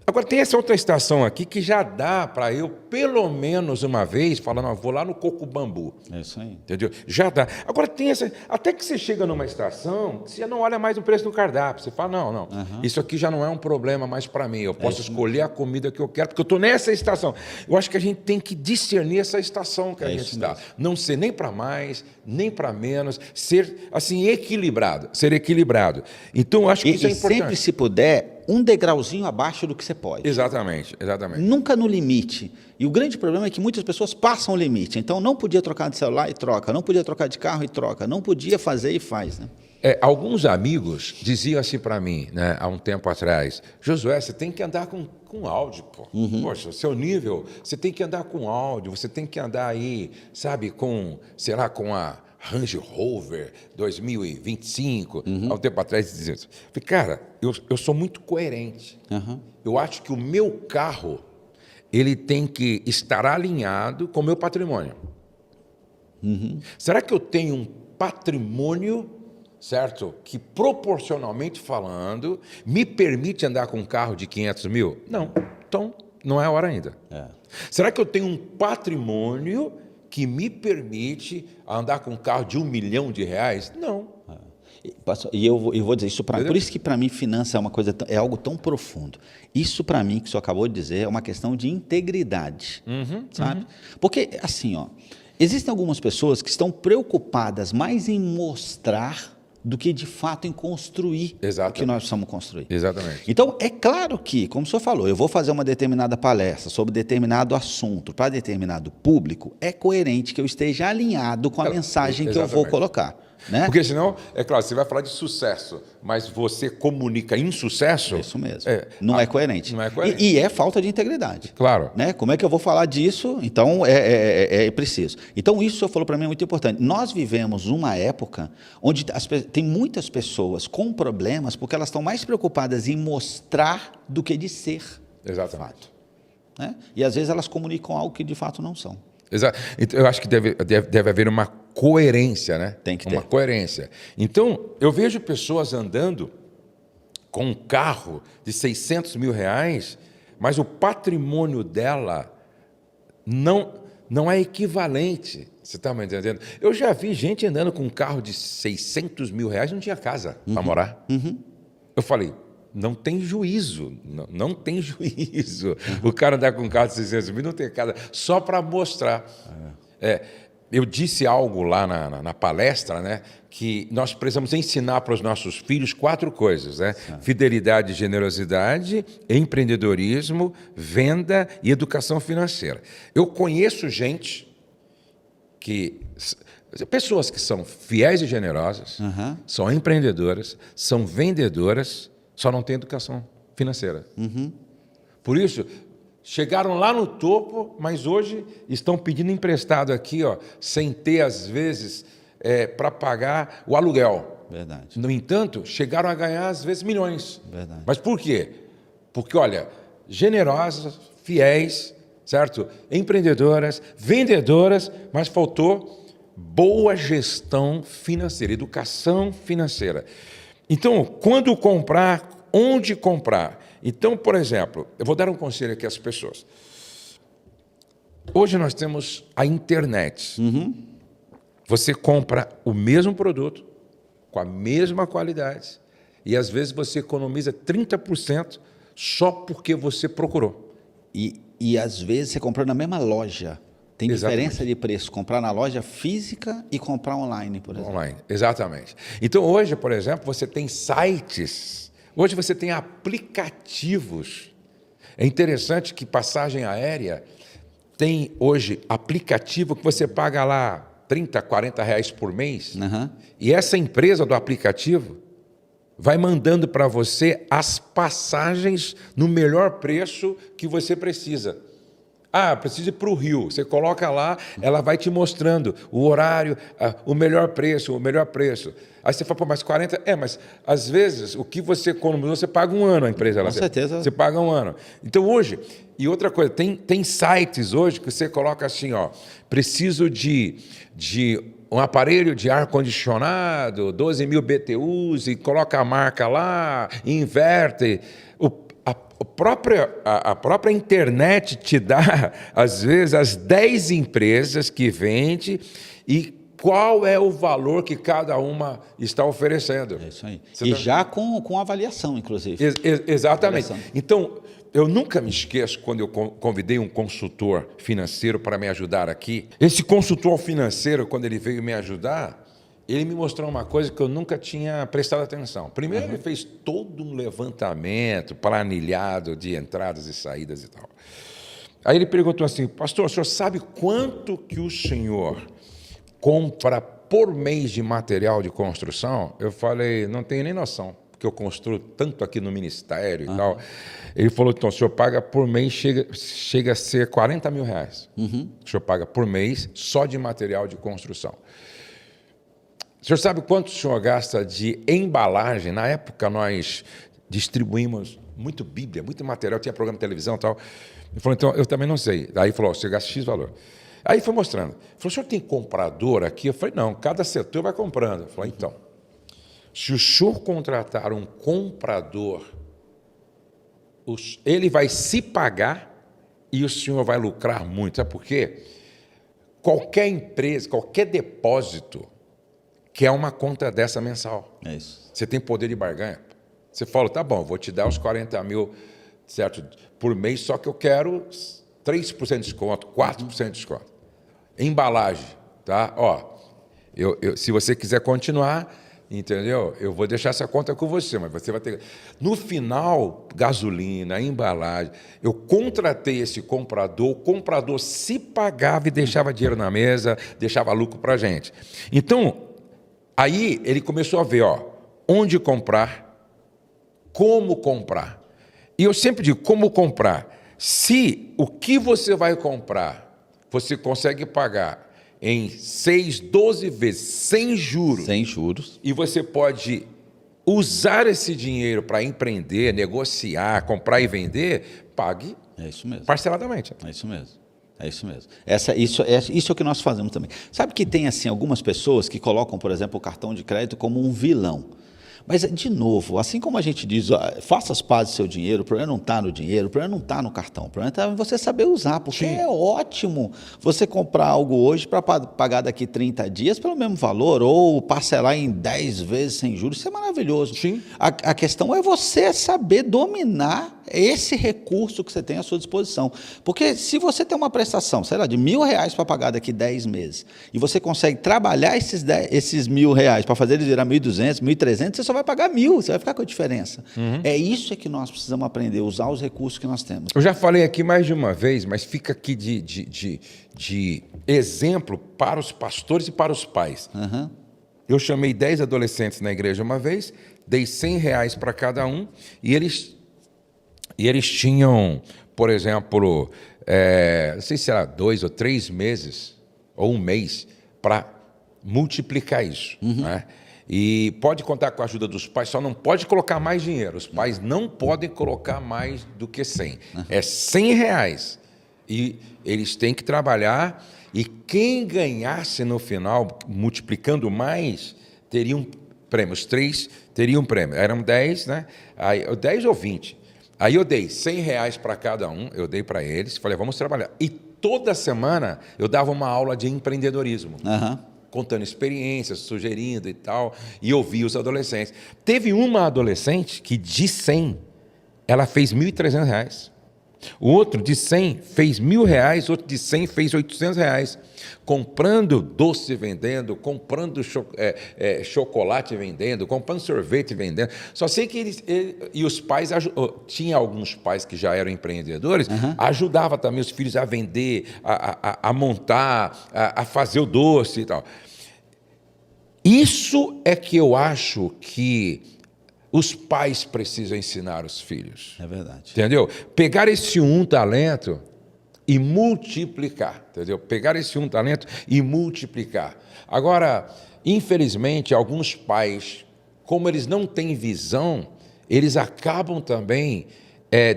Agora, tem essa outra estação aqui que já dá para eu, pelo menos uma vez, falar, não, vou lá no Coco Bambu. É isso aí. Entendeu? Já dá. Agora, tem essa... Até que você chega numa estação, você já não olha mais o preço do cardápio. Você fala, não, isso aqui já não é um problema mais para mim. Eu posso escolher a comida que eu quero, porque eu estou nessa estação. Eu acho que a gente tem que discernir essa estação que a gente está. Não ser nem para mais, nem para menos. Ser, assim, equilibrado. Ser equilibrado. Então, eu acho que isso é importante. E sempre, se puder... um degrauzinho abaixo do que você pode. Exatamente. Nunca no limite. E o grande problema é que muitas pessoas passam o limite. Então, não podia trocar de celular e troca. Não podia trocar de carro e troca. Não podia fazer e faz. Né? Alguns amigos diziam assim para mim, né, há um tempo atrás, Josué, você tem que andar com áudio, pô. Poxa, o seu nível, você tem que andar com áudio, você tem que andar aí, sabe, com a Range Rover 2025, há um tempo atrás, dizia isso. Falei, cara, eu sou muito coerente. Eu acho que o meu carro, ele tem que estar alinhado com o meu patrimônio. Será que eu tenho um patrimônio, certo, que proporcionalmente falando, me permite andar com um carro de 500 mil? Não. Então, não é a hora ainda. Será que eu tenho um patrimônio que me permite andar com um carro de R$1 milhão? Não. E eu vou dizer isso por isso que para mim finança é algo tão profundo. Isso para mim que o senhor acabou de dizer é uma questão de integridade, sabe? Porque assim, ó, existem algumas pessoas que estão preocupadas mais em mostrar do que de fato em construir o que nós precisamos construir. Exatamente. Então, é claro que, como o senhor falou, eu vou fazer uma determinada palestra sobre determinado assunto para determinado público, é coerente que eu esteja alinhado com a mensagem que eu vou colocar. Né? Porque senão, é claro, você vai falar de sucesso, mas você comunica insucesso... Isso mesmo. Não é coerente. Não é coerente. E é falta de integridade. Claro. Né? Como é que eu vou falar disso? Então, é preciso. Então, isso que o senhor falou para mim é muito importante. Nós vivemos uma época onde tem muitas pessoas com problemas porque elas estão mais preocupadas em mostrar do que de ser. Exatamente. Fato. Né? E, às vezes, elas comunicam algo que, de fato, não são. Exato. Então, eu acho que deve haver uma coerência, né? Tem que ter. Uma coerência. Então, eu vejo pessoas andando com um carro de R$600 mil, mas o patrimônio dela não é equivalente. Você está me entendendo? Eu já vi gente andando com um carro de R$600 mil e não tinha casa para morar. Eu falei, não tem juízo, não tem juízo. O cara andar com um carro de 600 mil, não tem casa, só para mostrar. Eu disse algo lá na palestra, né, que nós precisamos ensinar para os nossos filhos 4 coisas, né? Fidelidade, generosidade, empreendedorismo, venda e educação financeira. Eu conheço pessoas que são fiéis e generosas, são empreendedoras, são vendedoras, só não tem educação financeira. Por isso, chegaram lá no topo, mas hoje estão pedindo emprestado aqui, ó, sem ter, às vezes, para pagar o aluguel. Verdade. No entanto, chegaram a ganhar, às vezes, milhões. Verdade. Mas por quê? Porque, olha, generosas, fiéis, certo? Empreendedoras, vendedoras, mas faltou boa gestão financeira, educação financeira. Então, quando comprar, onde comprar? Então, por exemplo, eu vou dar um conselho aqui às pessoas. Hoje nós temos a internet. Você compra o mesmo produto, com a mesma qualidade, e às vezes você economiza 30% só porque você procurou. E às vezes você comprou na mesma loja. Tem diferença de preço, comprar na loja física e comprar online, por exemplo. Online, exatamente. Então, hoje, por exemplo, você tem sites, hoje você tem aplicativos. É interessante que passagem aérea tem hoje aplicativo que você paga lá 30, 40 reais por mês, e essa empresa do aplicativo vai mandando para você as passagens no melhor preço que você precisa. Precisa ir para o Rio. Você coloca lá, ela vai te mostrando o horário, o melhor preço, o melhor preço. Aí você fala, mas 40... mas às vezes o que você economizou, você paga um ano a empresa. Com certeza. Você paga um ano. Então hoje, e outra coisa, tem sites hoje que você coloca assim, preciso de um aparelho de ar-condicionado, 12.000 BTUs, e coloca a marca lá, inverte. A própria internet te dá, às vezes, as 10 empresas que vende e qual é o valor que cada uma está oferecendo. É isso aí. Já com avaliação, inclusive. Exatamente. Avaliação. Então, eu nunca me esqueço quando eu convidei um consultor financeiro para me ajudar aqui. Esse consultor financeiro, quando ele veio me ajudar, ele me mostrou uma coisa que eu nunca tinha prestado atenção. Primeiro, ele fez todo um levantamento planilhado de entradas e saídas e tal. Aí ele perguntou assim, pastor, o senhor sabe quanto que o senhor compra por mês de material de construção? Eu falei, não tenho nem noção, porque eu construo tanto aqui no ministério e tal. Ele falou, então, o senhor paga por mês, chega a ser 40 mil reais. O senhor paga por mês só de material de construção. O senhor sabe quanto o senhor gasta de embalagem? Na época, nós distribuímos muito Bíblia, muito material, tinha programa de televisão e tal. Ele falou, então, eu também não sei. Aí ele falou, você gasta X valor. Aí foi mostrando. Ele falou, o senhor tem comprador aqui? Eu falei, não, cada setor vai comprando. Ele falou, então, se o senhor contratar um comprador, ele vai se pagar e o senhor vai lucrar muito. Sabe por quê? Qualquer empresa, qualquer depósito, quer uma conta dessa mensal. É isso. Você tem poder de barganha. Você fala, tá bom, vou te dar os 40 mil, certo, por mês, só que eu quero 3% de desconto, 4% de desconto. Embalagem, tá? Se você quiser continuar, entendeu? Eu vou deixar essa conta com você, mas você vai ter... No final, gasolina, embalagem, eu contratei esse comprador, o comprador se pagava e deixava dinheiro na mesa, deixava lucro para a gente. Então, aí ele começou a ver, onde comprar, como comprar. E eu sempre digo, como comprar? Se o que você vai comprar, você consegue pagar em 6, 12 vezes, sem juros. Sem juros. E você pode usar esse dinheiro para empreender, negociar, comprar e vender, pague parceladamente. É isso mesmo. É isso mesmo. Isso é o que nós fazemos também. Sabe que tem assim algumas pessoas que colocam, por exemplo, o cartão de crédito como um vilão. Mas, de novo, assim como a gente diz, faça as pazes do seu dinheiro, o problema não está no dinheiro, o problema não está no cartão, o problema está em você saber usar, porque é ótimo você comprar algo hoje para pagar daqui 30 dias pelo mesmo valor, ou parcelar em 10 vezes sem juros, isso é maravilhoso. Sim. A questão é você saber dominar esse recurso que você tem à sua disposição. Porque se você tem uma prestação, sei lá, de R$1.000 para pagar daqui 10 meses, e você consegue trabalhar esses R$1.000 para fazer eles virar 1.200, 1.300, você só vai pagar 1.000, você vai ficar com a diferença. É isso que nós precisamos aprender, usar os recursos que nós temos. Eu já falei aqui mais de uma vez, mas fica aqui de exemplo para os pastores e para os pais. Eu chamei 10 adolescentes na igreja uma vez, dei R$100 para cada um, e eles tinham, por exemplo, não sei se era 2 ou 3 meses, ou um mês, para multiplicar isso. Né? E pode contar com a ajuda dos pais, só não pode colocar mais dinheiro. Os pais não podem colocar mais do que 100. É R$100. E eles têm que trabalhar E quem ganhasse no final, multiplicando mais, teria um prêmio. Os 3 teriam um prêmio. Eram 10, né? Aí, 10 ou 20. Aí eu dei R$100 para cada um, eu dei para eles, falei, vamos trabalhar. E toda semana eu dava uma aula de empreendedorismo. Contando experiências, sugerindo e tal, e ouvia os adolescentes. Teve uma adolescente que de 100, ela fez R$1.300. O outro de 100 fez R$1.000, outro de 100 fez R$800. Comprando doce vendendo, comprando chocolate vendendo, comprando sorvete vendendo. Só sei que e os pais, tinha alguns pais que já eram empreendedores, ajudava também os filhos a vender, a montar, a fazer o doce e tal. Isso é que eu acho que os pais precisam ensinar os filhos. É verdade. Entendeu? Pegar esse talento e multiplicar, entendeu? Pegar esse talento e multiplicar. Agora, infelizmente, alguns pais, como eles não têm visão, eles acabam também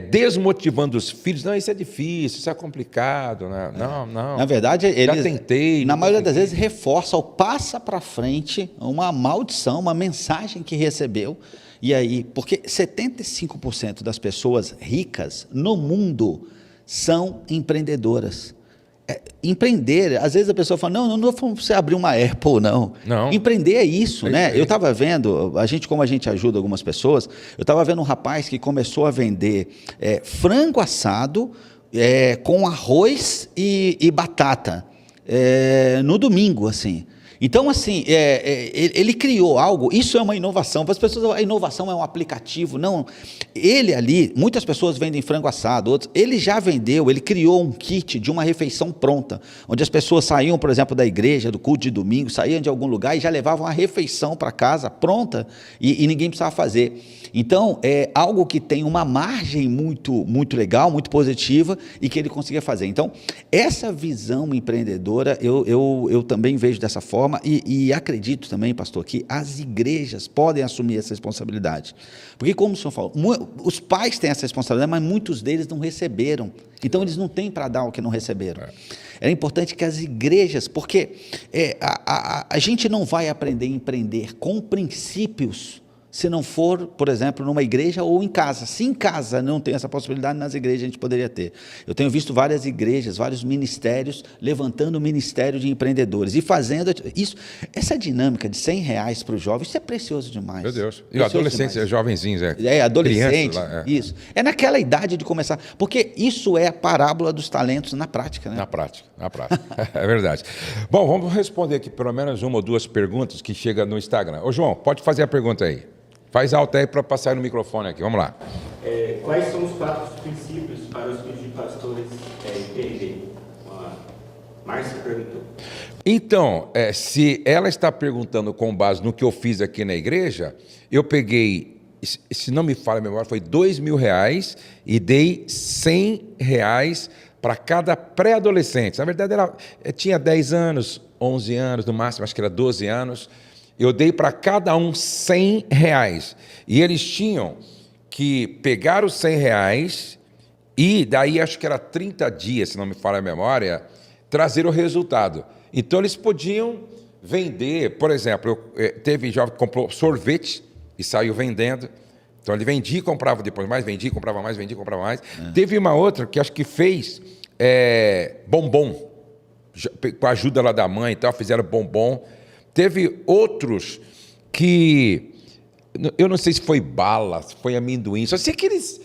desmotivando os filhos. Não, isso é difícil, isso é complicado, né? Não. Na verdade, eles, já tentei. Na maioria das vezes, reforça ou passa para frente uma maldição, uma mensagem que recebeu. E aí, porque 75% das pessoas ricas no mundo são empreendedoras. Empreender, às vezes a pessoa fala, não é para você abrir uma Apple, não. Empreender é isso, né? Eu estava vendo, como a gente ajuda algumas pessoas, eu estava vendo um rapaz que começou a vender frango assado com arroz e batata no domingo, assim. Então, assim, ele criou algo, isso é uma inovação. Para as pessoas, a inovação é um aplicativo. Não, ele ali, muitas pessoas vendem frango assado, outros, ele já vendeu, ele criou um kit de uma refeição pronta, onde as pessoas saíam, por exemplo, da igreja, do culto de domingo, saíam de algum lugar e já levavam a refeição para casa pronta e ninguém precisava fazer. Então, é algo que tem uma margem muito, muito legal, muito positiva e que ele conseguia fazer. Então, essa visão empreendedora, eu também vejo dessa forma e acredito também, pastor, que as igrejas podem assumir essa responsabilidade. Porque, como o senhor falou, os pais têm essa responsabilidade, mas muitos deles não receberam. Então, eles não têm para dar o que não receberam. É importante que as igrejas, porque a gente não vai aprender a empreender com princípios se não for, por exemplo, numa igreja ou em casa. Se em casa não tem essa possibilidade, nas igrejas a gente poderia ter. Eu tenho visto várias igrejas, vários ministérios, levantando o ministério de empreendedores e fazendo isso. Essa dinâmica de R$100 para os jovens, isso é precioso demais. Meu Deus. E adolescentes, jovenzinhos, adolescente, crianças, isso. É naquela idade de começar, porque isso é a parábola dos talentos na prática, né? Na prática. É verdade. Bom, vamos responder aqui pelo menos uma ou duas perguntas que chegam no Instagram. Ô, João, pode fazer a pergunta aí. Faz alto aí para passar no microfone aqui, vamos lá. Quais são os 4 princípios para os filhos de pastores empreender? A Márcia perguntou. Então, se ela está perguntando com base no que eu fiz aqui na igreja, eu peguei, se não me falha a memória, foi R$2.000 e dei R$100 para cada pré-adolescente. Na verdade, ela tinha 10 anos, 11 anos, no máximo, acho que era 12 anos. Eu dei para cada um R$100. E eles tinham que pegar os R$100 e daí acho que era 30 dias, se não me falha a memória, trazer o resultado. Então eles podiam vender, por exemplo, teve jovem que comprou sorvete e saiu vendendo. Então ele vendia e comprava depois mais, vendia e comprava mais, vendia e comprava mais. Teve uma outra que acho que fez bombom, com a ajuda lá da mãe e tal, fizeram bombom. Teve outros que, eu não sei se foi bala, se foi amendoim, só sei que eles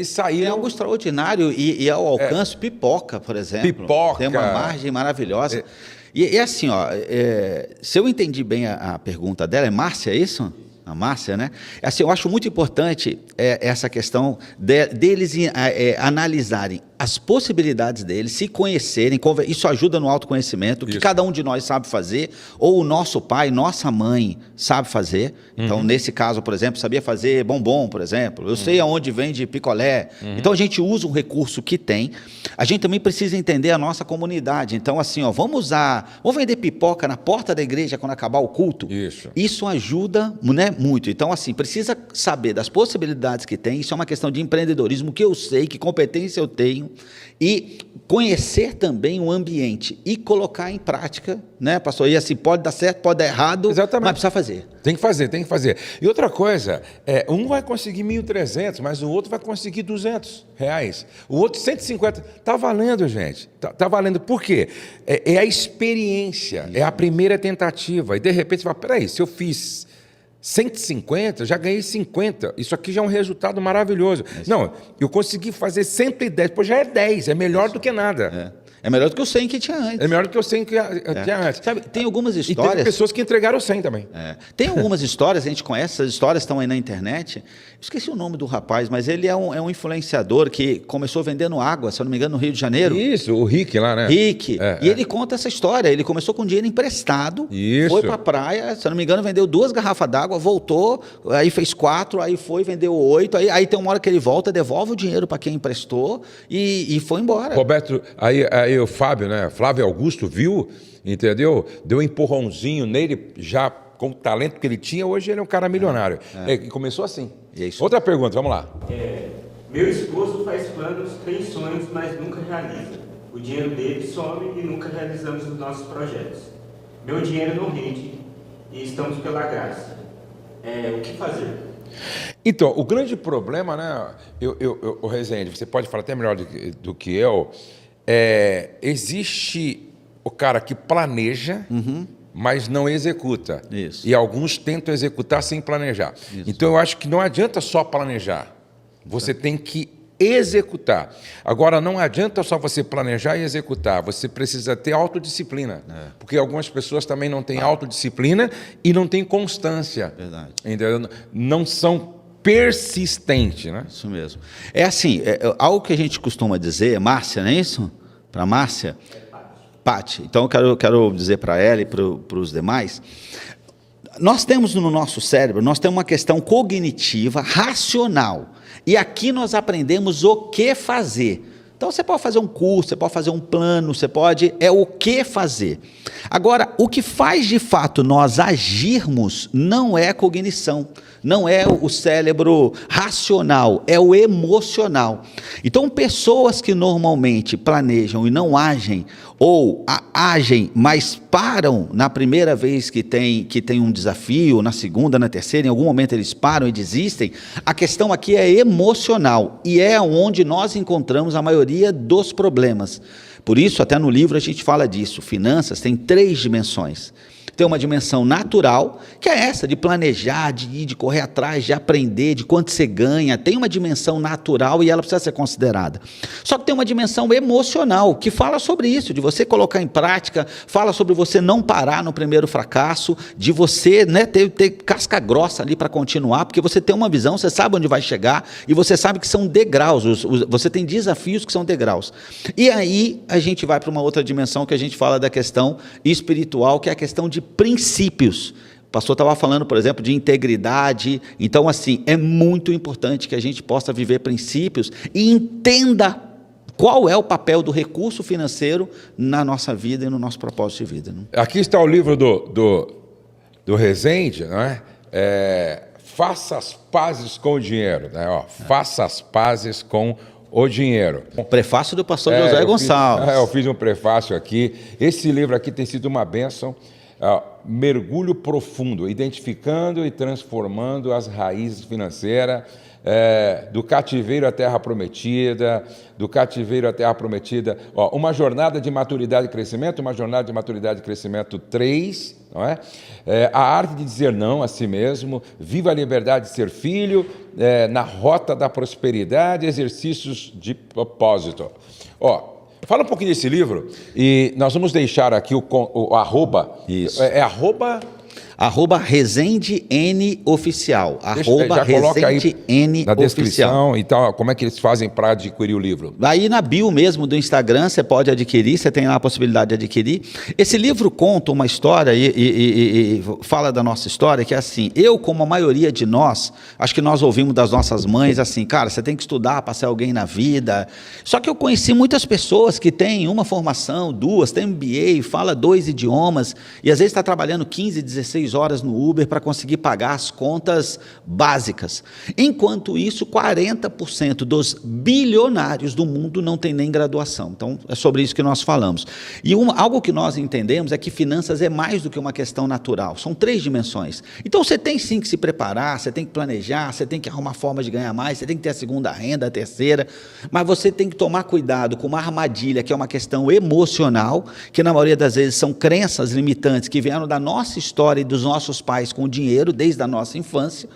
saíram... É algo extraordinário e ao alcance, pipoca, por exemplo. Pipoca. Tem uma margem maravilhosa. E assim, se eu entendi bem a pergunta dela, é Márcia, é isso? A Márcia, né? Assim, eu acho muito importante essa questão deles analisarem as possibilidades deles, se conhecerem, isso ajuda no autoconhecimento, o que cada um de nós sabe fazer, ou o nosso pai, nossa mãe sabe fazer. Então, nesse caso, por exemplo, sabia fazer bombom, por exemplo. Eu sei aonde vende picolé. Então, a gente usa um recurso que tem. A gente também precisa entender a nossa comunidade. Então, assim, vamos vender pipoca na porta da igreja quando acabar o culto. Isso ajuda, né, muito. Então, assim, precisa saber das possibilidades que tem. Isso é uma questão de empreendedorismo, que eu sei, que competência eu tenho. e conhecer também o ambiente e colocar em prática, né, pastor? E assim, pode dar certo, pode dar errado, Exatamente. mas precisa fazer. Tem que fazer, tem que fazer. E outra coisa, um vai conseguir 1.300, mas o outro vai conseguir R$200. O outro 150. Está valendo, gente. Tá valendo. Por quê? É a experiência, é a primeira tentativa. E de repente você fala, peraí, se eu fiz 150, já ganhei 50. Isso aqui já é um resultado maravilhoso. Não, eu consegui fazer 110, pô, já é 10, é melhor do que nada. É melhor do que o 100 que tinha antes. É melhor do que o 100 que tinha antes. Sabe, tem algumas E histórias... teve pessoas que entregaram 100 também. Tem algumas histórias, a gente conhece, essas histórias estão aí na internet. Esqueci o nome do rapaz, mas ele é um influenciador que começou vendendo água, se eu não me engano, no Rio de Janeiro. Isso, o Rick lá, né? Rick. E ele conta essa história. Ele começou com dinheiro emprestado, foi para a praia, se eu não me engano, vendeu 2 garrafas d'água, voltou, aí fez 4, aí foi, vendeu 8, aí tem uma hora que ele volta, devolve o dinheiro para quem emprestou e foi embora. Roberto, aí o Fábio, né? Flávio Augusto viu, entendeu? Deu um empurrãozinho nele, já com o talento que ele tinha, hoje ele é um cara milionário. E começou assim. Outra pergunta, vamos lá. Meu esposo faz planos, tem sonhos, mas nunca realiza. O dinheiro dele some e nunca realizamos os nossos projetos. Meu dinheiro não rende e estamos pela graça. O que fazer? Então, o grande problema, né, o Rezende, você pode falar até melhor do que eu, existe o cara que planeja, mas não executa. Isso. E alguns tentam executar sem planejar. Isso. Então, eu acho que não adianta só planejar. Você tem que executar. Agora, não adianta só você planejar e executar. Você precisa ter autodisciplina. Porque algumas pessoas também não têm autodisciplina e não têm constância. Verdade. Entendeu? Não são persistentes, né? Isso mesmo. É assim, algo que a gente costuma dizer, Márcia, não é isso? Para Márcia? Pati. Então eu quero dizer para ela e para os demais, nós temos no nosso cérebro, nós temos uma questão cognitiva, racional, e aqui nós aprendemos o que fazer. Então você pode fazer um curso, você pode fazer um plano, você pode, o que fazer. Agora, o que faz de fato nós agirmos não é a cognição, não é o cérebro racional, é o emocional. Então, pessoas que normalmente planejam e não agem, ou agem, mas param na primeira vez que tem um desafio, na segunda, na terceira, em algum momento eles param e desistem, a questão aqui é emocional, e é onde nós encontramos a maioria dos problemas. Por isso, até no livro a gente fala disso, finanças tem 3 dimensões. Tem uma dimensão natural, que é essa de planejar, de ir, de correr atrás, de aprender, de quanto você ganha. Tem uma dimensão natural e ela precisa ser considerada. Só que tem uma dimensão emocional, que fala sobre isso, de você colocar em prática, fala sobre você não parar no primeiro fracasso, de você, né, ter casca grossa ali para continuar, porque você tem uma visão, você sabe onde vai chegar e você sabe que são degraus, você tem desafios que são degraus. E aí a gente vai para uma outra dimensão que a gente fala da questão espiritual, que é a questão de princípios. O pastor estava falando, por exemplo, de integridade. Então, assim, é muito importante que a gente possa viver princípios e entenda qual é o papel do recurso financeiro na nossa vida e no nosso propósito de vida. Né? Aqui está o livro do Rezende, não é? Faça as pazes com o dinheiro. Né? Faça as pazes com o dinheiro. O prefácio do pastor José Gonçalves. Eu fiz um prefácio aqui. Esse livro aqui tem sido uma bênção. Mergulho profundo, identificando e transformando as raízes financeiras, do cativeiro à terra prometida, uma jornada de maturidade e crescimento, uma jornada de maturidade e crescimento 3, não é? A arte de dizer não a si mesmo, viva a liberdade de ser filho, na rota da prosperidade, exercícios de propósito. Fala um pouquinho desse livro e nós vamos deixar aqui o arroba. Isso. Arroba Rezende N Oficial. Já coloca aí N na descrição Oficial. e tal, como é que eles fazem para adquirir o livro? Aí na bio mesmo do Instagram você pode adquirir, você tem lá a possibilidade de adquirir. Esse livro conta uma história e fala da nossa história, que é assim, eu como a maioria de nós, acho que nós ouvimos das nossas mães assim, cara, você tem que estudar para ser alguém na vida. Só que eu conheci muitas pessoas que têm uma formação, 2, tem MBA, fala 2 idiomas, e às vezes está trabalhando 15, 16 6 horas no Uber para conseguir pagar as contas básicas. Enquanto isso, 40% dos bilionários do mundo não tem nem graduação. Então, é sobre isso que nós falamos. E algo que nós entendemos é que finanças é mais do que uma questão natural. São 3 dimensões. Então, você tem sim que se preparar, você tem que planejar, você tem que arrumar forma de ganhar mais, você tem que ter a segunda renda, a terceira, mas você tem que tomar cuidado com uma armadilha que é uma questão emocional, que na maioria das vezes são crenças limitantes que vieram da nossa história e dos nossos pais com o dinheiro, desde a nossa infância.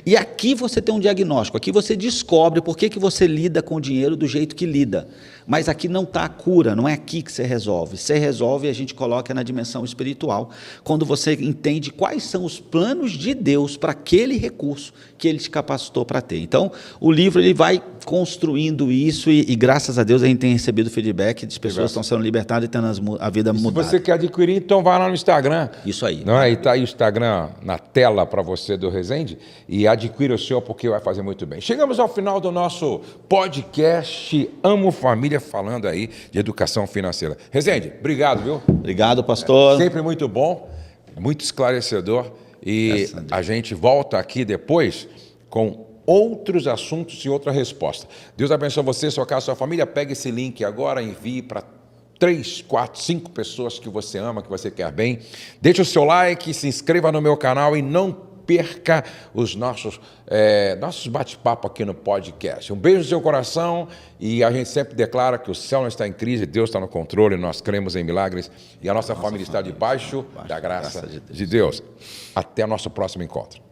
E aqui você tem um diagnóstico, aqui você descobre por que você lida com o dinheiro do jeito que lida. Mas aqui não está a cura, não é aqui que você resolve. Você resolve e a gente coloca na dimensão espiritual, quando você entende quais são os planos de Deus para aquele recurso que Ele te capacitou para ter. Então, o livro ele vai construindo isso e graças a Deus a gente tem recebido feedback de pessoas que estão sendo libertadas e tendo a vida mudada. Se você quer adquirir, então vai lá no Instagram. Isso aí. Não é? E está aí o Instagram na tela para você do Resende e adquira o seu porque vai fazer muito bem. Chegamos ao final do nosso podcast Amo Família, falando aí de educação financeira. Resende, obrigado, viu? Obrigado, pastor. Sempre muito bom, muito esclarecedor e a gente volta aqui depois com outros assuntos e outra resposta. Deus abençoe você, sua casa, sua família. Pegue esse link agora, envie para 3, 4, 5 pessoas que você ama, que você quer bem. Deixe o seu like, se inscreva no meu canal e não perca os nossos bate-papo aqui no podcast. Um beijo no seu coração e a gente sempre declara que o céu não está em crise, Deus está no controle, nós cremos em milagres e a nossa família está debaixo da graça de Deus. Até o nosso próximo encontro.